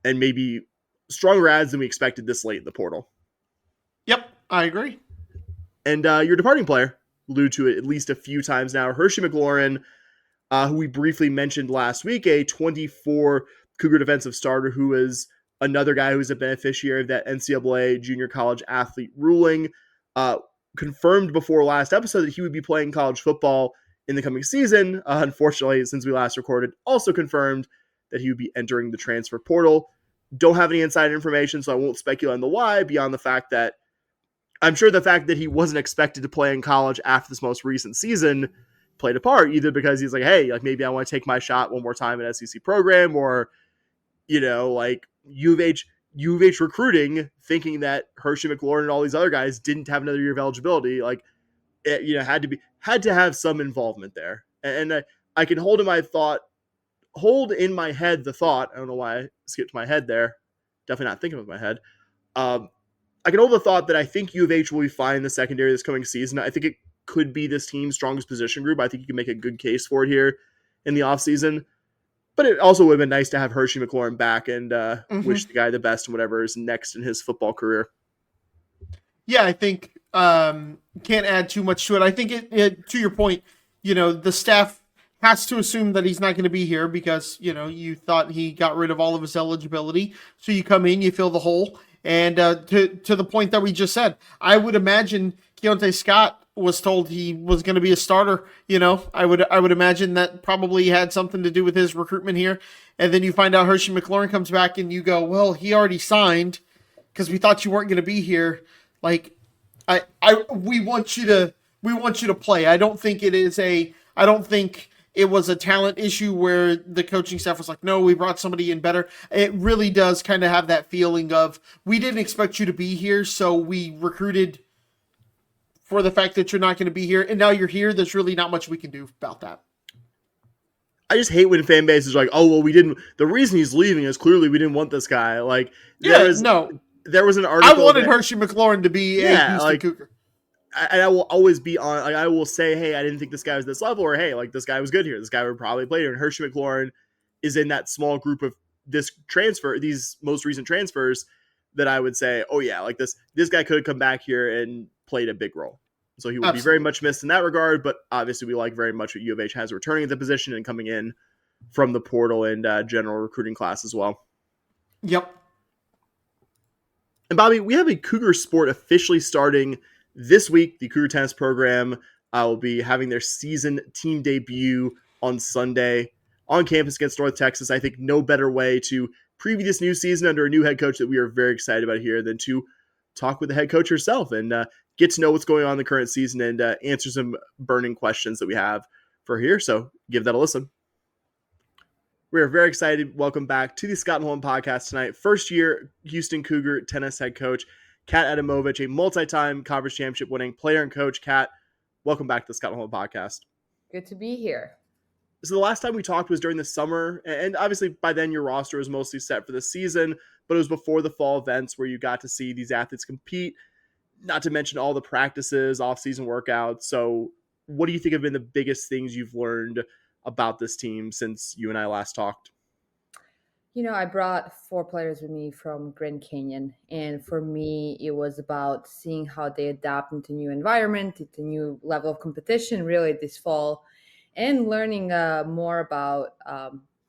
and maybe stronger ads than we expected this late in the portal. Yep, I agree. And your departing player, allude to it at least a few times now, Hershey McLaurin, who we briefly mentioned last week, a 24 Cougar defensive starter who is another guy who's a beneficiary of that NCAA junior college athlete ruling. Confirmed before last episode that he would be playing college football in the coming season. Unfortunately, since we last recorded, also confirmed that he would be entering the transfer portal. Don't have any inside information, so I won't speculate on the why, beyond the fact that I'm sure the fact that he wasn't expected to play in college after this most recent season played a part, either because he's like, hey, like maybe I want to take my shot one more time at SEC program, or, like U of H recruiting, thinking that Hershey McLaurin and all these other guys didn't have another year of eligibility, like, it, had to have some involvement there. And I can hold in my head the thought, I don't know why I skipped my head there, definitely not thinking with my head. I can hold the thought that I think U of H will be fine in the secondary this coming season. I think it could be this team's strongest position group. I think you can make a good case for it here in the offseason. But it also would have been nice to have Hershey McLaurin back and wish the guy the best in whatever is next in his football career. Yeah, I think can't add too much to it. I think it to your point, the staff has to assume that he's not going to be here because, you thought he got rid of all of his eligibility. So you come in, you fill the hole. And to the point that we just said, I would imagine Keontae Scott was told he was going to be a starter. I would imagine that probably had something to do with his recruitment here. And then you find out Hershey McLaurin comes back and you go, well, he already signed because we thought you weren't going to be here. Like, we want you to play. I don't think it was a talent issue where the coaching staff was like, no, we brought somebody in better. It really does kind of have that feeling of, we didn't expect you to be here, so we recruited for the fact that you're not going to be here, and now you're here. There's really not much we can do about that. I just hate when fan base is like, oh, well, the reason he's leaving is clearly we didn't want this guy. Like, there was an article. I wanted Hershey McLaurin to be a Houston Cougar. And I will always be on, like, I will say, hey, I didn't think this guy was this level, or hey, like, this guy was good here. This guy would probably play here. And Hershey McLaurin is in that small group of these most recent transfers that I would say, oh yeah, like this guy could have come back here and played a big role. So he will be very much missed in that regard, but obviously we like very much what U of H has returning at the position and coming in from the portal and general recruiting class as well. Yep. And Bobby, we have a Cougar sport officially starting this week. The Cougar tennis program will be having their season team debut on Sunday on campus against North Texas. I think no better way to preview this new season under a new head coach that we are very excited about here than to talk with the head coach herself and get to know what's going on in the current season and answer some burning questions that we have for here. So give that a listen. We are very excited. Welcome back to the Scott and Holm podcast tonight. First year Houston Cougar tennis head coach Kat Adamovic, a multi-time conference championship winning player and coach. Kat, welcome back to the Scott and Holm podcast. Good to be here. So the last time we talked was during the summer, and obviously by then your roster was mostly set for the season, but it was before the fall events where you got to see these athletes compete, not to mention all the practices, off-season workouts. So what do you think have been the biggest things you've learned about this team since you and I last talked? I brought 4 players with me from Grand Canyon, and for me, it was about seeing how they adapt into new environment, into new level of competition, really this fall, and learning more about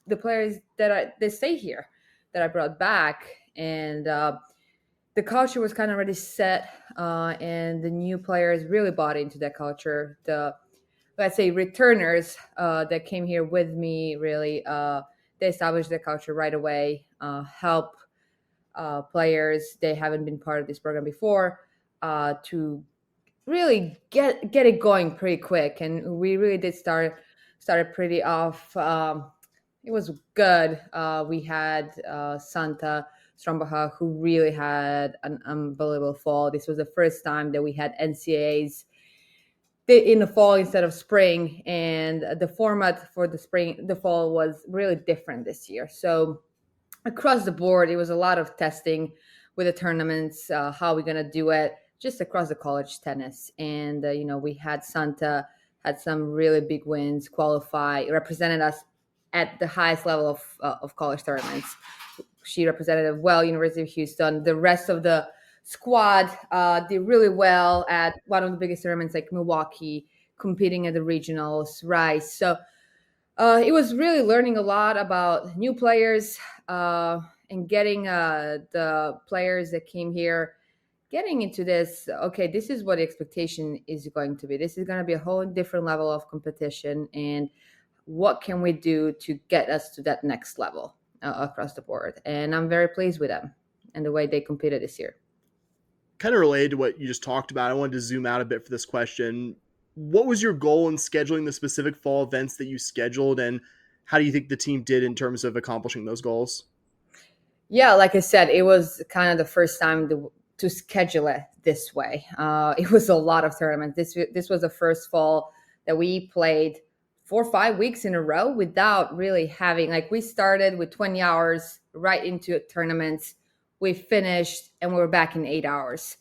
the players that stay here, that I brought back, and the culture was kind of already set, and the new players really bought into that culture. The, let's say, returners that came here with me really. They established their culture right away, help players, they haven't been part of this program before, to really get it going pretty quick. And we really did started pretty off. It was good. We had Santa Strombacher, who really had an unbelievable fall. This was the first time that we had NCAAs in the fall instead of spring, and the format for the fall was really different this year. So across the board, it was a lot of testing with the tournaments, how we're going to do it just across the college tennis. And, we had Santa had some really big wins, represented us at the highest level of college tournaments. She represented well University of Houston. The rest of the squad did really well at one of the biggest tournaments like Milwaukee, competing at the regionals, Rice. So it was really learning a lot about new players and getting the players that came here, getting into this, okay, this is what the expectation is going to be. This is going to be a whole different level of competition, and what can we do to get us to that next level across the board? And I'm very pleased with them and the way they competed this year. Kind of related to what you just talked about, I wanted to zoom out a bit for this question. What was your goal in scheduling the specific fall events that you scheduled, and how do you think the team did in terms of accomplishing those goals? Yeah, like I said, it was kind of the first time to schedule it this way. It was a lot of tournaments. This was the first fall that we played 4 or 5 weeks in a row without really having, we started with 20 hours right into tournaments. We finished and we were back in 8 hours.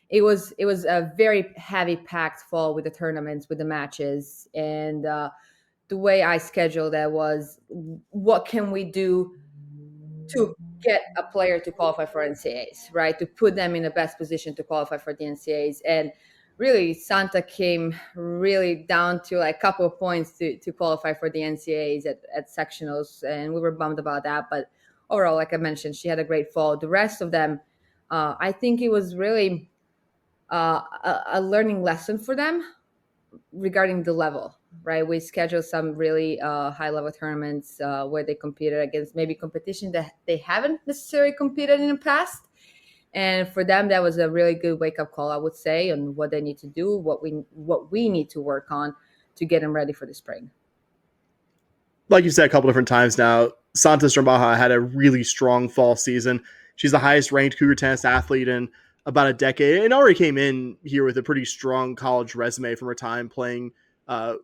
It was a very heavy packed fall with the tournaments, with the matches. And the way I scheduled that was, what can we do to get a player to qualify for NCAAs, right? To put them in the best position to qualify for the NCAAs. And really Santa came really down to like a couple of points to qualify for the NCAAs at sectionals, and we were bummed about that. But overall, like I mentioned, she had a great fall. The rest of them, I think it was really a learning lesson for them regarding the level, right? We scheduled some really high level tournaments where they competed against maybe competition that they haven't necessarily competed in the past. And for them, that was a really good wake up call, I would say, on what they need to do, what we need to work on to get them ready for the spring. Like you said a couple different times now, Santa Strombaja had a really strong fall season. She's the highest ranked Cougar tennis athlete in about a decade and already came in here with a pretty strong college resume from her time playing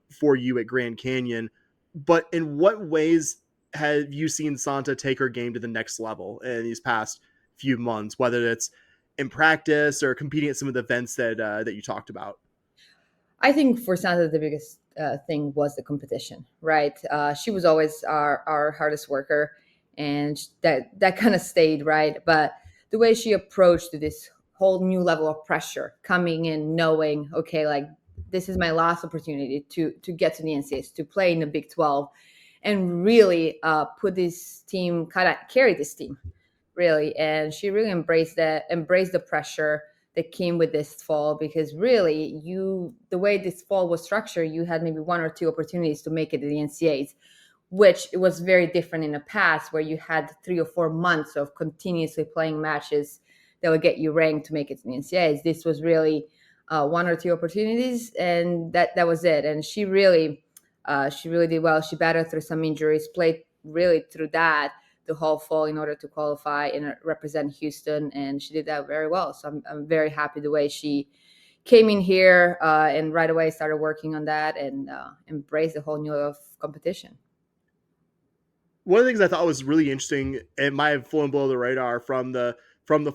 for you at Grand Canyon. But in what ways have you seen Santa take her game to the next level in these past few months, whether it's in practice or competing at some of the events that you talked about? I think for Santa, the biggest thing was the competition, right? She was always our hardest worker, and that kind of stayed, right? But the way she approached this whole new level of pressure, coming in knowing, okay, like this is my last opportunity to get to the NCAAs, to play in the Big 12, and really put this team, kind of carry this team, really. And she really embraced the pressure that came with this fall, because really the way this fall was structured, you had maybe one or two opportunities to make it to the NCAAs, which it was very different in the past where you had 3 or 4 months of continuously playing matches that would get you ranked to make it to the NCAAs. This was really one or two opportunities, and that was it. And she really did well. She battled through some injuries, played really through that the whole fall in order to qualify and represent Houston, and she did that very well. So I'm very happy the way she came in here and right away started working on that and embraced the whole new level of competition. One of the things I thought was really interesting, it might have flown below the radar from the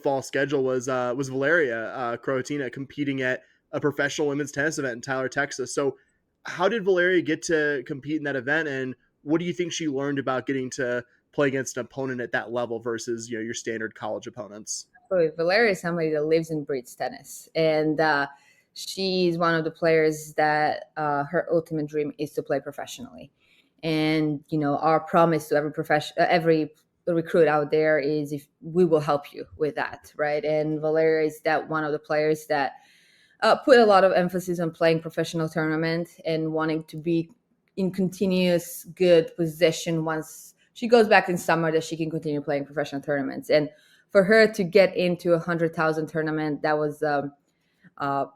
fall schedule, was Valeria Croatina competing at a professional women's tennis event in Tyler, Texas. So how did Valeria get to compete in that event, and what do you think she learned about getting to play against an opponent at that level versus your standard college opponents? Valeria is somebody that lives and breathes tennis, and she's one of the players that her ultimate dream is to play professionally. And our promise to every recruit out there is, if we will help you with that, right? And Valeria is that one of the players that put a lot of emphasis on playing professional tournament and wanting to be in continuous good position once she goes back in summer, that she can continue playing professional tournaments. And for her to get into 100,000 tournament, that was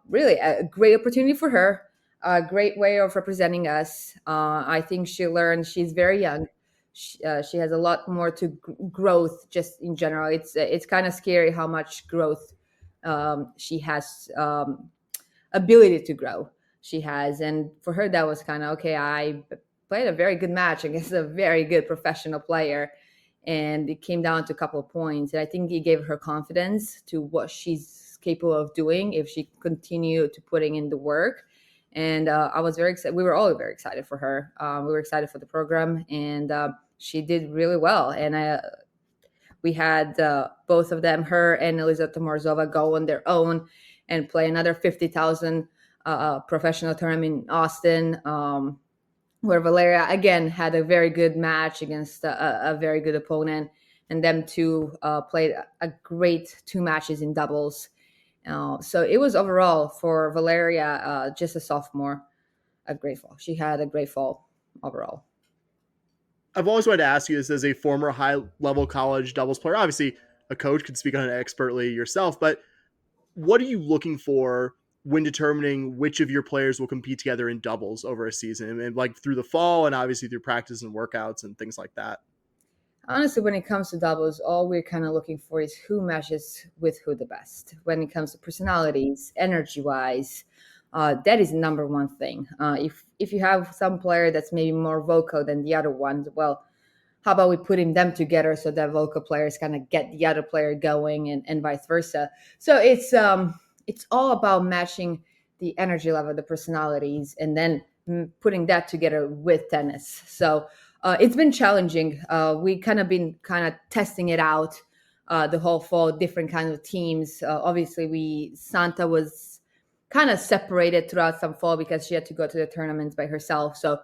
really a great opportunity for her, a great way of representing us. I think she learned, she's very young. She has a lot more to growth just in general. It's kind of scary how much growth she has, ability to grow she has. And for her, that was kind of, okay, I played a very good match against a very good professional player, and it came down to a couple of points. And I think it gave her confidence to what she's capable of doing if she continued to putting in the work. And I was very excited. We were all very excited for her. We were excited for the program, and she did really well. And we had both of them, her and Elizaveta Morzova, go on their own and play another 50,000 professional tournament in Austin, where Valeria, again, had a very good match against a very good opponent. And them two played a great 2 matches in doubles. So it was overall for Valeria, just a sophomore, a great fall. She had a great fall overall. I've always wanted to ask you this as a former high-level college doubles player. Obviously, a coach could speak on it expertly yourself, but what are you looking for when determining which of your players will compete together in doubles over a season, and like through the fall and obviously through practice and workouts and things like that? Honestly, when it comes to doubles, all we're kind of looking for is who matches with who the best. When it comes to personalities, energy-wise, that is number one thing. If you have some player that's maybe more vocal than the other ones, well, how about we putting them together so that vocal players kind of get the other player going, and vice versa. So it's all about matching the energy level, the personalities, and then putting that together with tennis. So it's been challenging. We been testing it out the whole fall, different kinds of teams. Obviously, Santa was kind of separated throughout some fall because she had to go to the tournaments by herself. So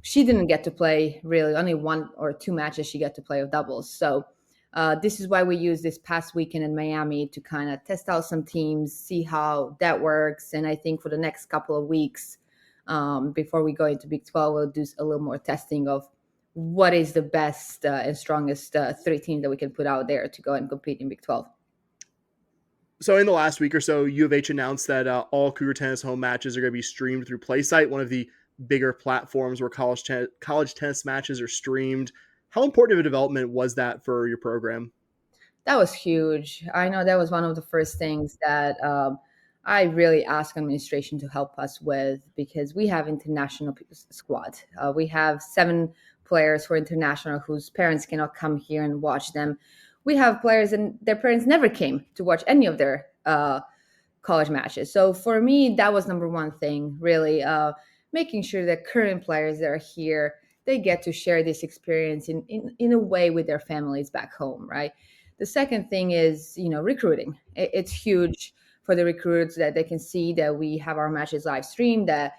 she didn't get to play really, only 1 or 2 matches she got to play of doubles. So this is why we used this past weekend in Miami to kind of test out some teams, see how that works. And I think for the next couple of weeks, before we go into Big 12, we'll do a little more testing of what is the best and strongest 3 teams that we can put out there to go and compete in Big 12. So in the last week or so, U of H announced that all Cougar Tennis home matches are going to be streamed through PlaySite, one of the bigger platforms where college tennis matches are streamed. How important of a development was that for your program? That was huge. I know that was one of the first things that I really asked administration to help us with, because we have international squad. We have 7 players who are international whose parents cannot come here and watch them. We have players and their parents never came to watch any of their college matches. So for me, that was number one thing, really, making sure that current players that are here, they get to share this experience in a way with their families back home, right? The second thing is, recruiting. It's huge for the recruits that they can see that we have our matches live streamed, that,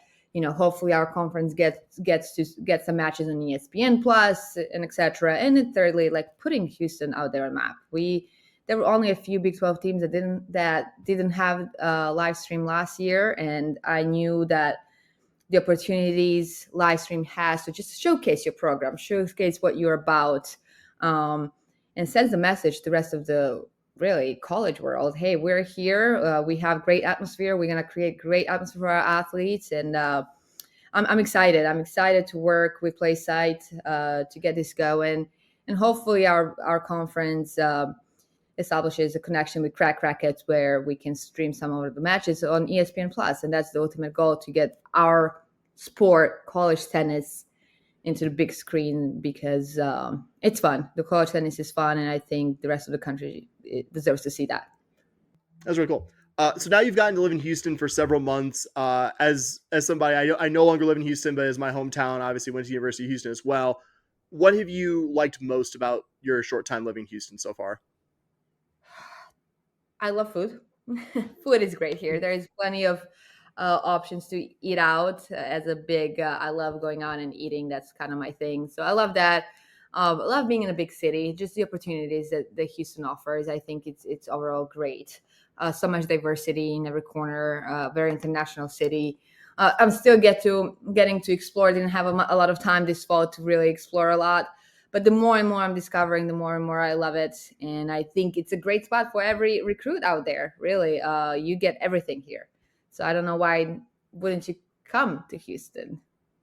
hopefully our conference gets to get some matches on ESPN Plus and etc. And then thirdly, like putting Houston out there on map. There were only a few Big 12 teams that didn't have live stream last year, and I knew that the opportunities live stream has to just showcase your program, showcase what you're about, and sends a message to the rest of the really college world. Hey, we're here. We have great atmosphere. We're going to create great atmosphere for our athletes. And I'm excited. I'm excited to work with PlaySite to get this going. And hopefully our conference establishes a connection with Crack Rackets where we can stream some of the matches on ESPN Plus. And that's the ultimate goal, to get our sport, college tennis, into the big screen, because it's fun. The college tennis is fun, and I think the rest of the country deserves to see that. That's really cool. So now you've gotten to live in Houston for several months. As somebody, I no longer live in Houston, but as my hometown, obviously went to University of Houston as well. What have you liked most about your short time living in Houston so far? I love food. Food is great here. There is plenty of options to eat out. As a big, I love going out and eating. That's kind of my thing. So I love that. I love being in a big city. Just the opportunities that Houston offers. I think it's overall great. So much diversity in every corner. Very international city. I'm still getting to explore. Didn't have a lot of time this fall to really explore a lot. But the more and more I'm discovering, the more and more I love it. And I think it's a great spot for every recruit out there. Really, you get everything here. So I don't know why wouldn't you come to Houston?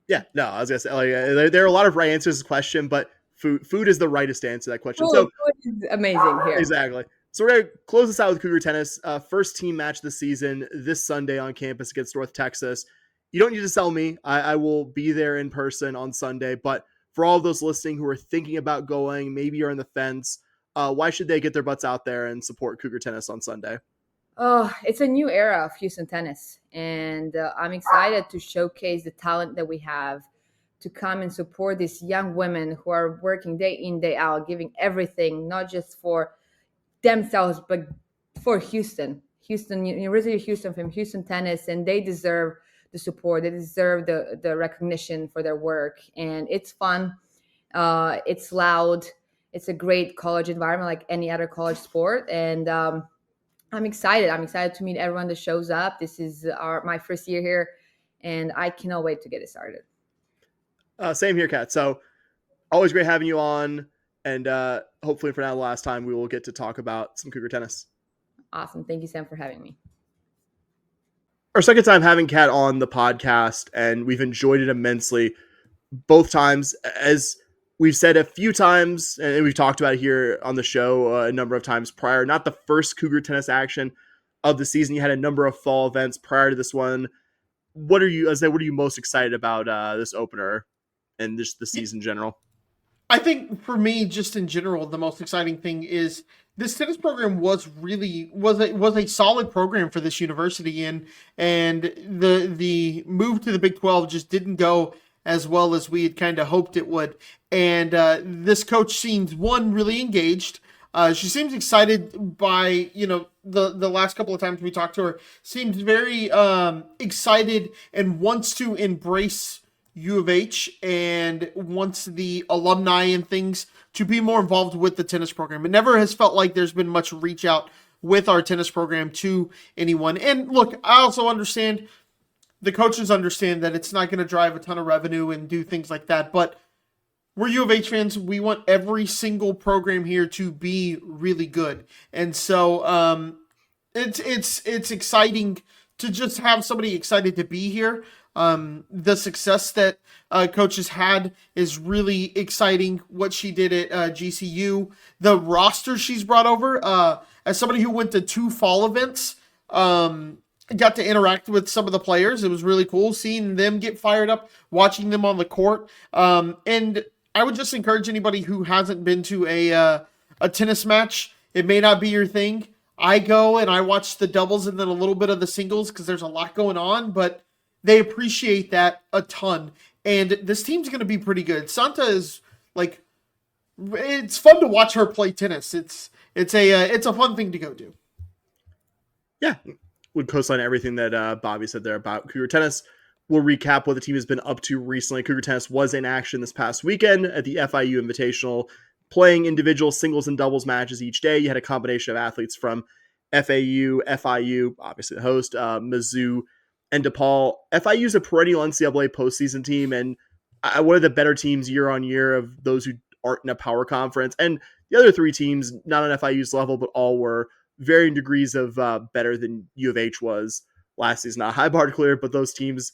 Yeah, no, I was gonna say there are a lot of right answers to this question, but food is the rightest answer to that question. Food is amazing here. Exactly. So we're gonna close this out with Cougar tennis. First team match of the season this Sunday on campus against North Texas. You don't need to sell me. I will be there in person on Sunday. But for all of those listening who are thinking about going, maybe you're on the fence, why should they get their butts out there and support Cougar tennis on Sunday? Oh, it's a new era of Houston tennis, and I'm excited to showcase the talent that we have, to come and support these young women who are working day in, day out, giving everything, not just for themselves, but for Houston, University of Houston, from Houston tennis, and they deserve the support. They deserve the recognition for their work, and it's fun. It's loud. It's a great college environment, like any other college sport, and I'm excited. I'm excited to meet everyone that shows up. This is my first year here, and I cannot wait to get it started. Same here, Kat. So always great having you on, and hopefully for now, the last time, we will get to talk about some Cougar tennis. Awesome. Thank you, Sam, for having me. Our second time having Kat on the podcast, and we've enjoyed it immensely both times. As we've said a few times, and we've talked about it here on the show a number of times prior, not the first Cougar tennis action of the season. You had a number of fall events prior to this one. What are you most excited about this opener and just the season in general? I think for me, just in general, the most exciting thing is this tennis program was a solid program for this university, and the move to the Big 12 just didn't go as well as we had kind of hoped it would. And this coach seems, one, really engaged. She seems excited by, the last couple of times we talked to her, seems very excited and wants to embrace U of H and wants the alumni and things to be more involved with the tennis program. It never has felt like there's been much reach out with our tennis program to anyone. And look, I also understand, the coaches understand that it's not going to drive a ton of revenue and do things like that, but we're U of H fans. We want every single program here to be really good. And so it's exciting to just have somebody excited to be here. The success that coach has had is really exciting. What she did at GCU, the roster she's brought over, as somebody who went to 2 fall events, got to interact with some of the players. It was really cool seeing them get fired up, watching them on the court. And I would just encourage anybody who hasn't been to a tennis match. It may not be your thing. I go and I watch the doubles and then a little bit of the singles because there's a lot going on, but they appreciate that a ton. And this team's going to be pretty good. Santa is like, it's fun to watch her play tennis. It's a fun thing to go do. Yeah, would co-sign everything that Bobby said there about Cougar tennis. We'll recap what the team has been up to recently. Cougar tennis was in action this past weekend at the FIU Invitational, playing individual singles and doubles matches each day. You had a combination of athletes from FAU, FIU, obviously the host, Mizzou, and DePaul. FIU is a perennial NCAA postseason team, and one of the better teams year on year of those who aren't in a power conference. And the other 3 teams, not on FIU's level, but all were varying degrees of better than U of H was last season. Not a high bar to clear, but those teams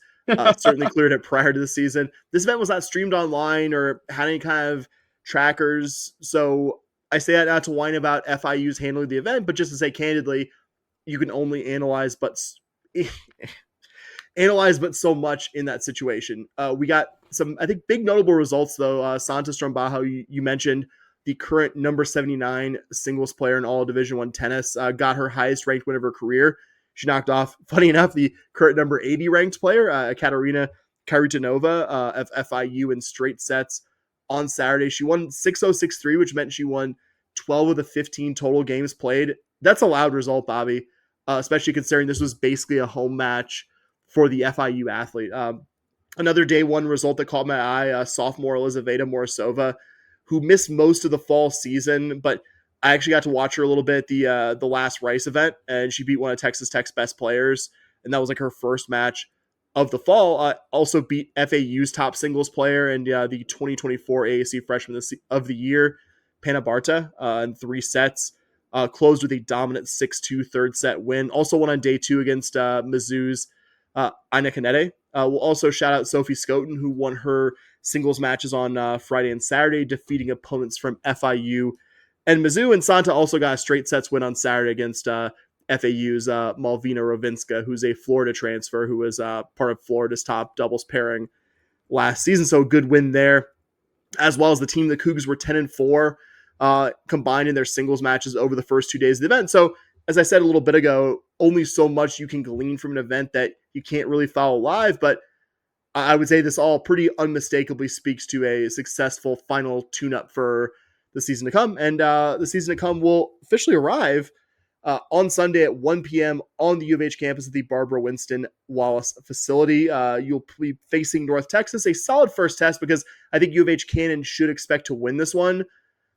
certainly cleared it prior to the season. This event was not streamed online or had any kind of trackers. So I say that not to whine about FIU's handling the event, but just to say candidly, you can only analyze but so much in that situation. We got some, I think, big notable results though. Santa Strombajo, you mentioned, the current number 79 singles player in all Division I tennis, got her highest ranked win of her career. She knocked off, funny enough, the current number 80 ranked player, Katerina Karitanova of FIU, in straight sets on Saturday. She won 6-0, 6-3, which meant she won 12 of the 15 total games played. That's a loud result, Bobby, especially considering this was basically a home match for the FIU athlete. Another day 1 result that caught my eye, sophomore Elizaveta Morosova, who missed most of the fall season, but I actually got to watch her a little bit at the last Rice event, and she beat one of Texas Tech's best players, and that was like her first match of the fall. Also beat FAU's top singles player and the 2024 AAC Freshman of the Year, Panna Barta, in 3 sets. Closed with a dominant 6-2 third set win. Also won on day 2 against Mizzou's Ina Kanete. We'll also shout out Sophie Skoten, who won her singles matches on Friday and Saturday, defeating opponents from FIU and Mizzou. And Santa also got a straight sets win on Saturday against FAU's Malvina Rovinska, who's a Florida transfer who was part of Florida's top doubles pairing last season. So a good win there, as well as the team. The Cougs were 10-4 combined in their singles matches over the first 2 days of the event. So as I said a little bit ago, only so much you can glean from an event that you can't really follow live, but I would say this all pretty unmistakably speaks to a successful final tune-up for the season to come. And the season to come will officially arrive on Sunday at 1 p.m. on the U of H campus at the Barbara Winston Wallace facility. You'll be facing North Texas, a solid first test because I think U of H can and should expect to win this one,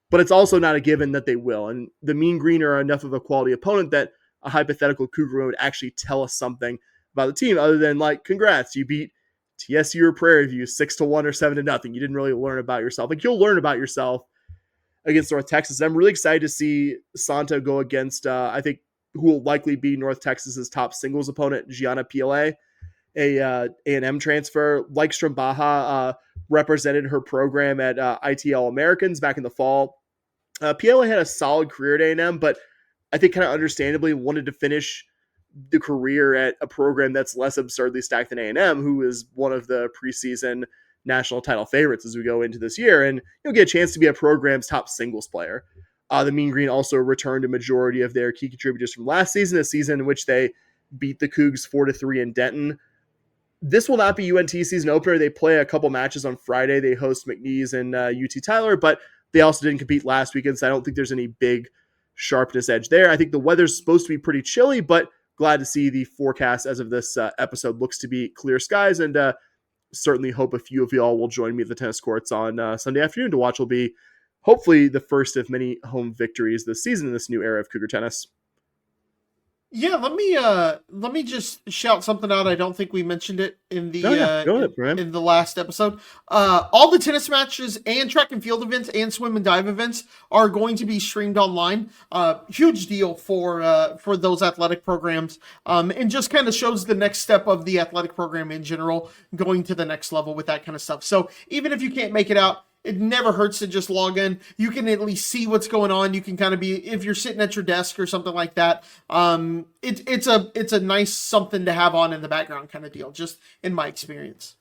but it's also not a given that they will. And the Mean Green are enough of a quality opponent that a hypothetical Cougar would actually tell us something about the team other than like, congrats, you beat TSU or Prairie View 6-1 or 7-0. You didn't really learn about yourself. Like, you'll learn about yourself against North Texas. I'm really excited to see Santa go against, I think, who will likely be North Texas's top singles opponent, Gianna Pile, a A&M transfer. Like Strombaja, represented her program at ITL Americans back in the fall. Pile had a solid career at A&M, but I think kind of understandably wanted to finish the career at a program that's less absurdly stacked than A&M, who is one of the preseason national title favorites as we go into this year, and you'll get a chance to be a program's top singles player. The Mean Green also returned a majority of their key contributors from last season, a season in which they beat the Cougs 4-3 in Denton. This will not be UNT season opener. They play a couple matches on Friday. They host McNeese and UT Tyler, but they also didn't compete last weekend, so I don't think there's any big sharpness edge there. I think the weather's supposed to be pretty chilly, but glad to see the forecast as of this episode looks to be clear skies, and certainly hope a few of y'all will join me at the tennis courts on Sunday afternoon to watch. Will be hopefully the first of many home victories this season in this new era of Cougar tennis. Yeah, let me just shout something out. I don't think we mentioned it in the in the last episode. All the tennis matches and track and field events and swim and dive events are going to be streamed online. Huge deal for those athletic programs, and just kind of shows the next step of the athletic program in general, going to the next level with that kind of stuff. So even if you can't make it out, it never hurts to just log in. You can at least see what's going on. You can kind of be, if you're sitting at your desk or something like that. It's a nice something to have on in the background kind of deal, just in my experience.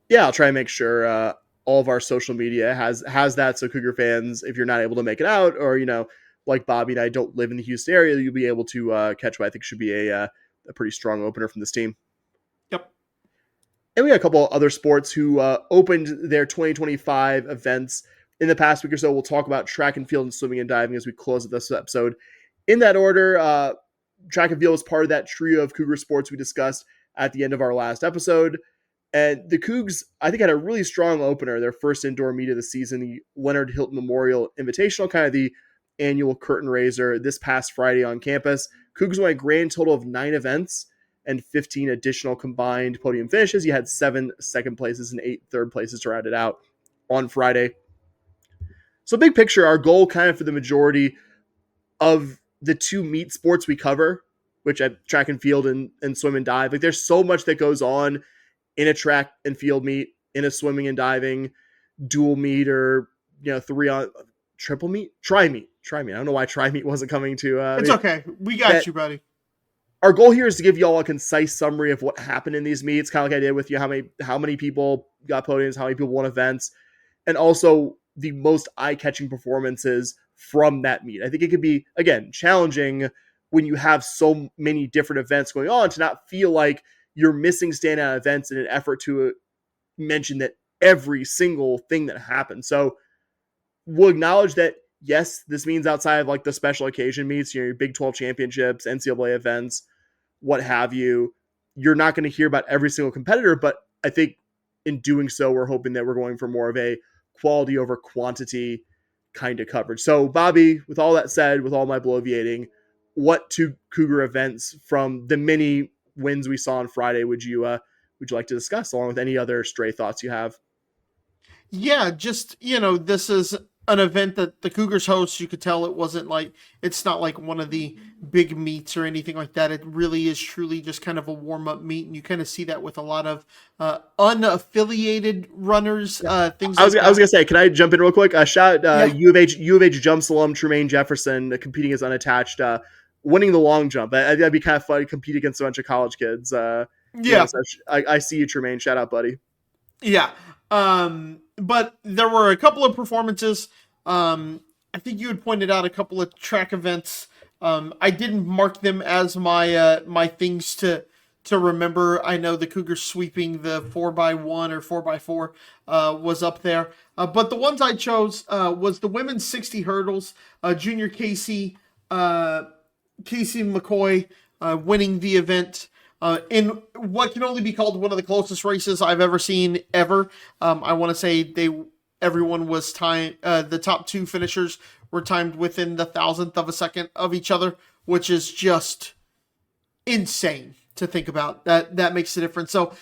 Yeah, I'll try and make sure all of our social media has that. So Cougar fans, if you're not able to make it out, or like Bobby and I don't live in the Houston area, you'll be able to catch what I think should be a pretty strong opener from this team. Yep. And we got a couple other sports who opened their 2025 events in the past week or so. We'll talk about track and field and swimming and diving as we close this episode. In that order, track and field was part of that trio of Cougar sports we discussed at the end of our last episode. And the Cougs, I think, had a really strong opener, their first indoor meet of the season, the Leonard Hilton Memorial Invitational, kind of the annual curtain raiser this past Friday on campus. Cougs won a grand total of 9 events and 15 additional combined podium finishes. You had 7 second places and 8 third places to round it out on Friday. So big picture, our goal kind of for the majority of the 2 meet sports we cover, which at track and field and swim and dive, like there's so much that goes on in a track and field meet, in a swimming and diving dual meet, or 3 on triple meet, tri meet. I don't know why tri meet wasn't coming to. It's okay. We got you, buddy. Our goal here is to give you all a concise summary of what happened in these meets, kind of like I did with you, how many people got podiums, how many people won events, and also the most eye-catching performances from that meet. I think it could be, again, challenging when you have so many different events going on to not feel like you're missing standout events in an effort to mention that every single thing that happened. So we'll acknowledge that, yes, this means outside of like the special occasion meets, your Big 12 championships, NCAA events, what have you, you're not going to hear about every single competitor. But I think in doing so, we're hoping that we're going for more of a quality over quantity kind of coverage. So Bobby, with all that said, with all my bloviating, what 2 Cougar events from the many wins we saw on Friday would you like to discuss, along with any other stray thoughts you have? Yeah, just, this is an event that the Cougars host. You could tell it's not like one of the big meets or anything like that. It really is truly just kind of a warm-up meet, and you kind of see that with a lot of unaffiliated runners, things like that. I was going to say, can I jump in real quick? Shout out U of H jumps alum Tremaine Jefferson, competing as unattached, winning the long jump. That'd be kind of fun to compete against a bunch of college kids. So I see you, Tremaine. Shout out, buddy. Yeah. But there were a couple of performances. I think you had pointed out a couple of track events. I didn't mark them as my my things to remember. I know the Cougars sweeping the 4x1 or 4x4 was up there. But the ones I chose was the women's 60 hurdles. Junior Casey McCoy winning the event. In what can only be called one of the closest races I've ever seen ever. I want to say everyone was timed. The top 2 finishers were timed within the 1,000th of a second of each other, which is just insane to think about. That makes a difference. So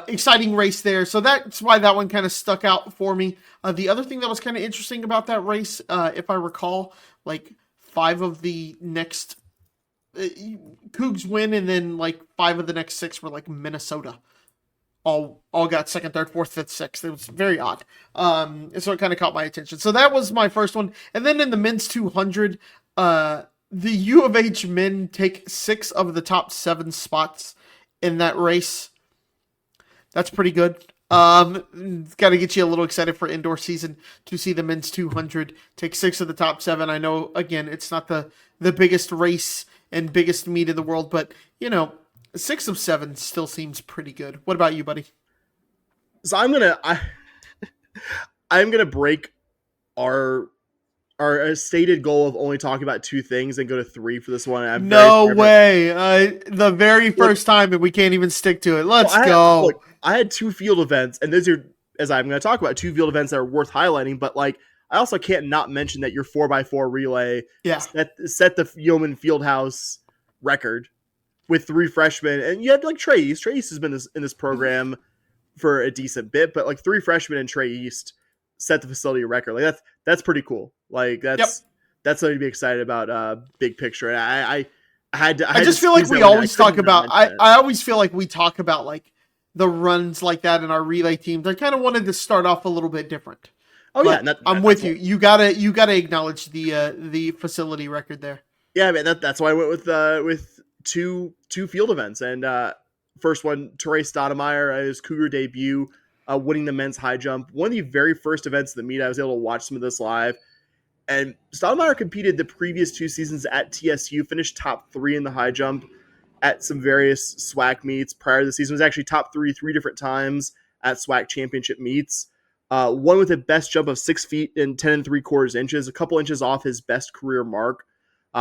exciting race there. So that's why that one kind of stuck out for me. The other thing that was kind of interesting about that race, if I recall, like 5 of the next Cougs win, and then like 5 of the next 6 were like Minnesota. All got 2nd, 3rd, 4th, 5th, 6th. It was very odd. So it kind of caught my attention. So that was my first one. And then in the men's 200, the U of H men take 6 of the top 7 spots in that race. That's pretty good. It's got to get you a little excited for indoor season to see the men's 200 take 6 of the top 7. I know, again, it's not the biggest race and biggest meet in the world, but 6 of 7 still seems pretty good. What about you, buddy? So I'm gonna break our our stated goal of only talking about 2 things and go to 3 for this one. I'm No very way. The very first time, and we can't even stick to it. Let's go. I had 2 field events, and those are, as I'm going to talk about, 2 field events that are worth highlighting. But like, I also can't not mention that your 4x4 relay set the Yeoman Fieldhouse record with 3 freshmen, and you had like Trey East. Trey East has been in this program for a decent bit, but like 3 freshmen and Trey East set the facility record. Like that's pretty cool. Like that's something to be excited about. Big picture. And I just feel like we always talk about. I always feel like we talk about like the runs like that in our relay teams. I kind of wanted to start off a little bit different. Oh but yeah, I'm with you. You gotta acknowledge the facility record there. Yeah, man. That's why I went with two field events, and first one, Therese Stoudemire, his Cougar debut, winning the men's high jump. One of the very first events of the meet, I was able to watch some of this live. And Stoudemire competed the previous 2 seasons at TSU, finished top 3 in the high jump at some various SWAC meets prior to the season. Was actually top 3 different times at SWAC championship meets. One with a best jump of 6 feet and 10 3/4 inches, a couple inches off his best career mark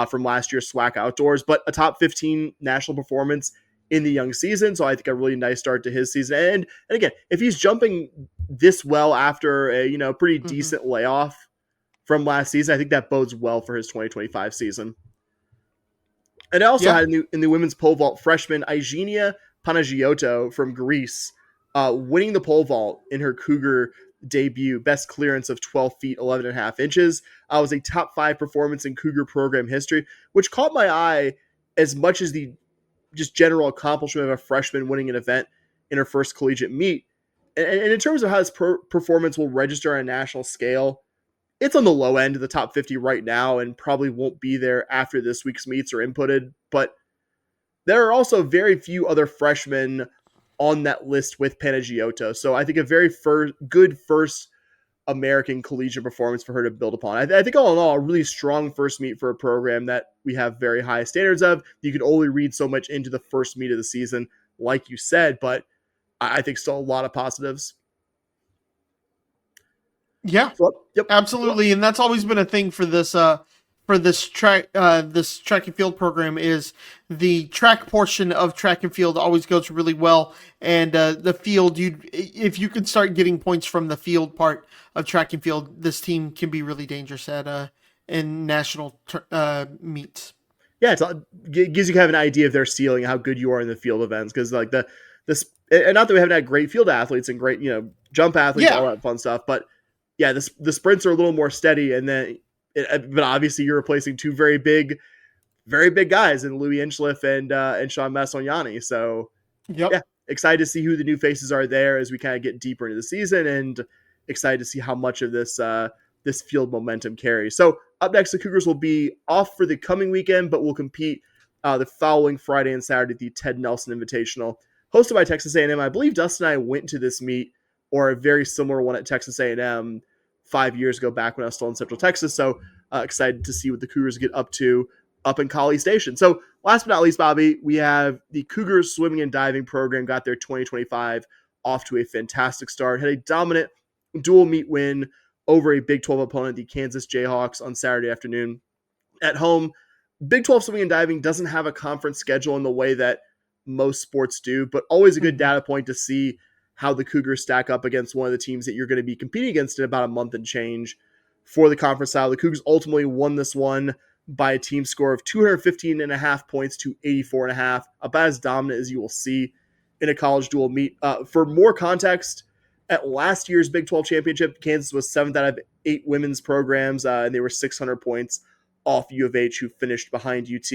from last year's SWAC Outdoors, but a top 15 national performance in the young season. So I think a really nice start to his season. And again, if he's jumping this well after a pretty decent layoff from last season, I think that bodes well for his 2025 season. And I also had in the women's pole vault freshman Igenia Panagiotto from Greece winning the pole vault in her Cougar debut, best clearance of 12 feet 11.5 inches. Was a top 5 performance in Cougar program history, which caught my eye as much as the just general accomplishment of a freshman winning an event in her first collegiate meet. And in terms of how this performance will register on a national scale, it's on the low end of the top 50 right now and probably won't be there after this week's meets are inputted. But there are also very few other freshmen on that list with Panagiotto. So I think a very good first American collegiate performance for her to build upon. I think all in all, a really strong first meet for a program that we have very high standards of. You can only read so much into the first meet of the season, like you said, but I think still a lot of positives. Yeah, absolutely. And that's always been a thing for this track and field program is the track portion of track and field always goes really well. And the field, if you can start getting points from the field part of track and field, this team can be really dangerous at in national meets. Yeah, it gives you kind of an idea of their ceiling, how good you are in the field events. Because like and not that we haven't had great field athletes and great jump athletes, all that fun stuff, but yeah, the sprints are a little more steady, and then but obviously you're replacing 2 very big guys in Louis Inchliff and Sean Massognani. So yeah, excited to see who the new faces are there as we kind of get deeper into the season, and excited to see how much of this field momentum carries. So up next, the Cougars will be off for the coming weekend, but will compete the following Friday and Saturday at the Ted Nelson Invitational, hosted by Texas A&M. I believe Dustin and I went to this meet or a very similar one at Texas A&M 5 years ago, back when I was still in Central Texas. So excited to see what the Cougars get up to up in College Station. So last but not least, Bobby, we have the Cougars swimming and diving program got their 2025 off to a fantastic start. Had a dominant dual meet win over a Big 12 opponent, the Kansas Jayhawks, on Saturday afternoon at home. Big 12 swimming and diving doesn't have a conference schedule in the way that most sports do, but always a good data point to see how the Cougars stack up against one of the teams that you're going to be competing against in about a month and change for the conference title. The Cougars ultimately won this one by a team score of 215.5 points to 84.5, about as dominant as you will see in a college dual meet. For more context, at last year's Big 12 championship, Kansas was 7th out of 8 women's programs, and they were 600 points off U of H, who finished behind UT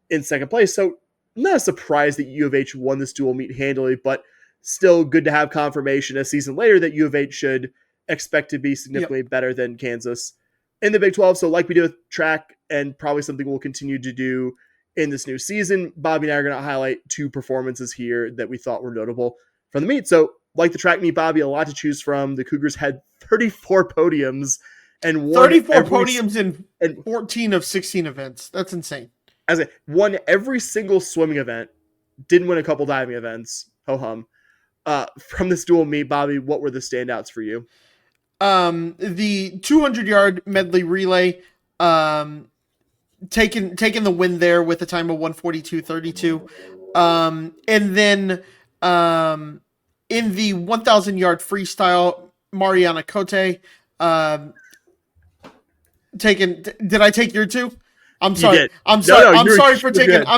in second place. So not a surprise that U of H won this dual meet handily, but still good to have confirmation a season later that U of H should expect to be significantly better than Kansas in the Big 12. So like we do with track, and probably something we'll continue to do in this new season, Bobby and I are going to highlight 2 performances here that we thought were notable from the meet. So like the track meet, Bobby, a lot to choose from. The Cougars had 34 podiums and won 34 podiums in 14 of 16 events. That's insane. As I won every single swimming event, didn't win a couple diving events. Ho hum. From this dual meet, Bobby, what were the standouts for you? the 200-yard medley relay, taking the win there with a time of 1:42:32. And then in the 1,000-yard freestyle, Mariana Cote, did I take your two? I'm sorry. I'm sorry. I'm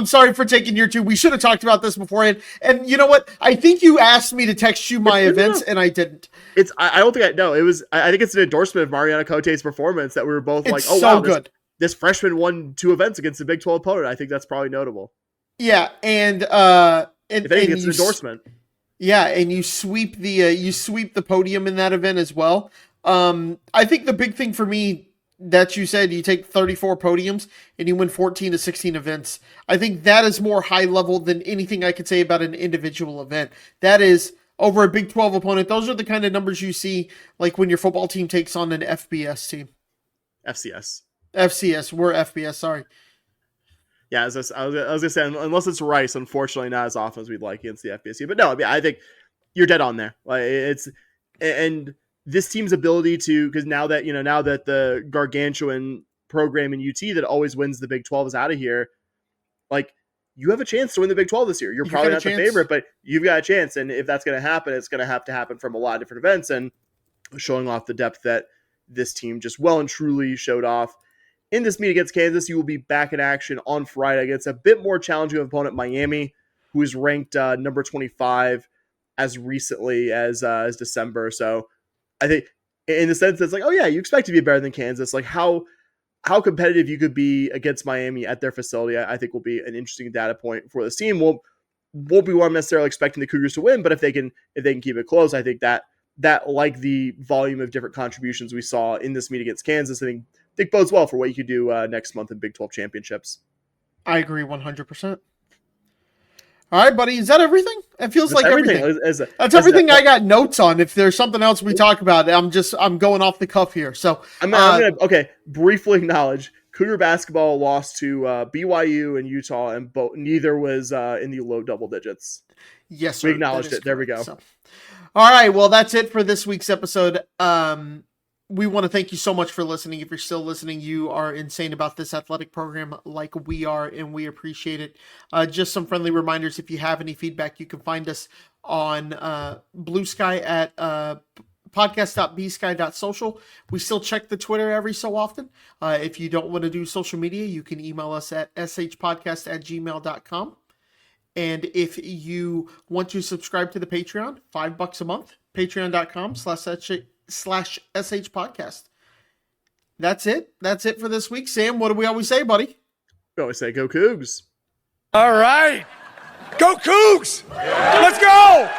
sorry for taking your two. We should have talked about this beforehand. And you know what? I think you asked me to text you my events, and I didn't. I don't think it was. I think it's an endorsement of Mariana Cote's performance that we were both like, oh so wow, good. This freshman won 2 events against the Big 12 opponent. I think that's probably notable. Yeah, and if anything, it's an endorsement. Yeah, and you sweep the podium in that event as well. I think the big thing for me that you said, you take 34 podiums and you win 14 to 16 events. I think that is more high level than anything I could say about an individual event. That is over a Big 12 opponent. Those are the kind of numbers you see like when your football team takes on an FBS team. FCS. We're FBS. Sorry. Yeah, I was gonna say, unless it's Rice, unfortunately, not as often as we'd like against the FBS. But no, I mean, I think you're dead on there. Like and this team's ability to, because now that the gargantuan program in UT that always wins the Big 12 is out of here, like you have a chance to win the Big 12 this year. You're probably not the favorite, but you've got a chance. And if that's going to happen, it's going to have to happen from a lot of different events and showing off the depth that this team just well and truly showed off. In this meet against Kansas, you will be back in action on Friday against a bit more challenging opponent, Miami, who is ranked number 25 as recently as December. So I think in the sense that's like, oh yeah, you expect to be better than Kansas. Like how competitive you could be against Miami at their facility, I think will be an interesting data point for this team. Won't be one I'm necessarily expecting the Cougars to win, but if they can keep it close, I think that like the volume of different contributions we saw in this meet against Kansas, I think bodes well for what you could do next month in Big 12 championships. I agree 100%. All right, buddy. Is that everything? It feels like everything. That's everything I got notes on. If there's something else we talk about, I'm going off the cuff here. So I'm gonna briefly acknowledge Cougar basketball lost to BYU and Utah, and neither was in the low double digits. Yes, sir. We acknowledged it. There we go. So, all right. Well, that's it for this week's episode. We want to thank you so much for listening. If you're still listening, you are insane about this athletic program like we are, and we appreciate it. Just some friendly reminders. If you have any feedback, you can find us on Blue Sky at podcast.bsky.social. We still check the Twitter every so often. If you don't want to do social media, you can email us at shpodcast@gmail.com. And if you want to subscribe to the Patreon, $5 a month, patreon.com/SH podcast. That's it for this week. Sam, what do we always say, buddy? We always say go Cougs. All right. Go Cougs! Let's go!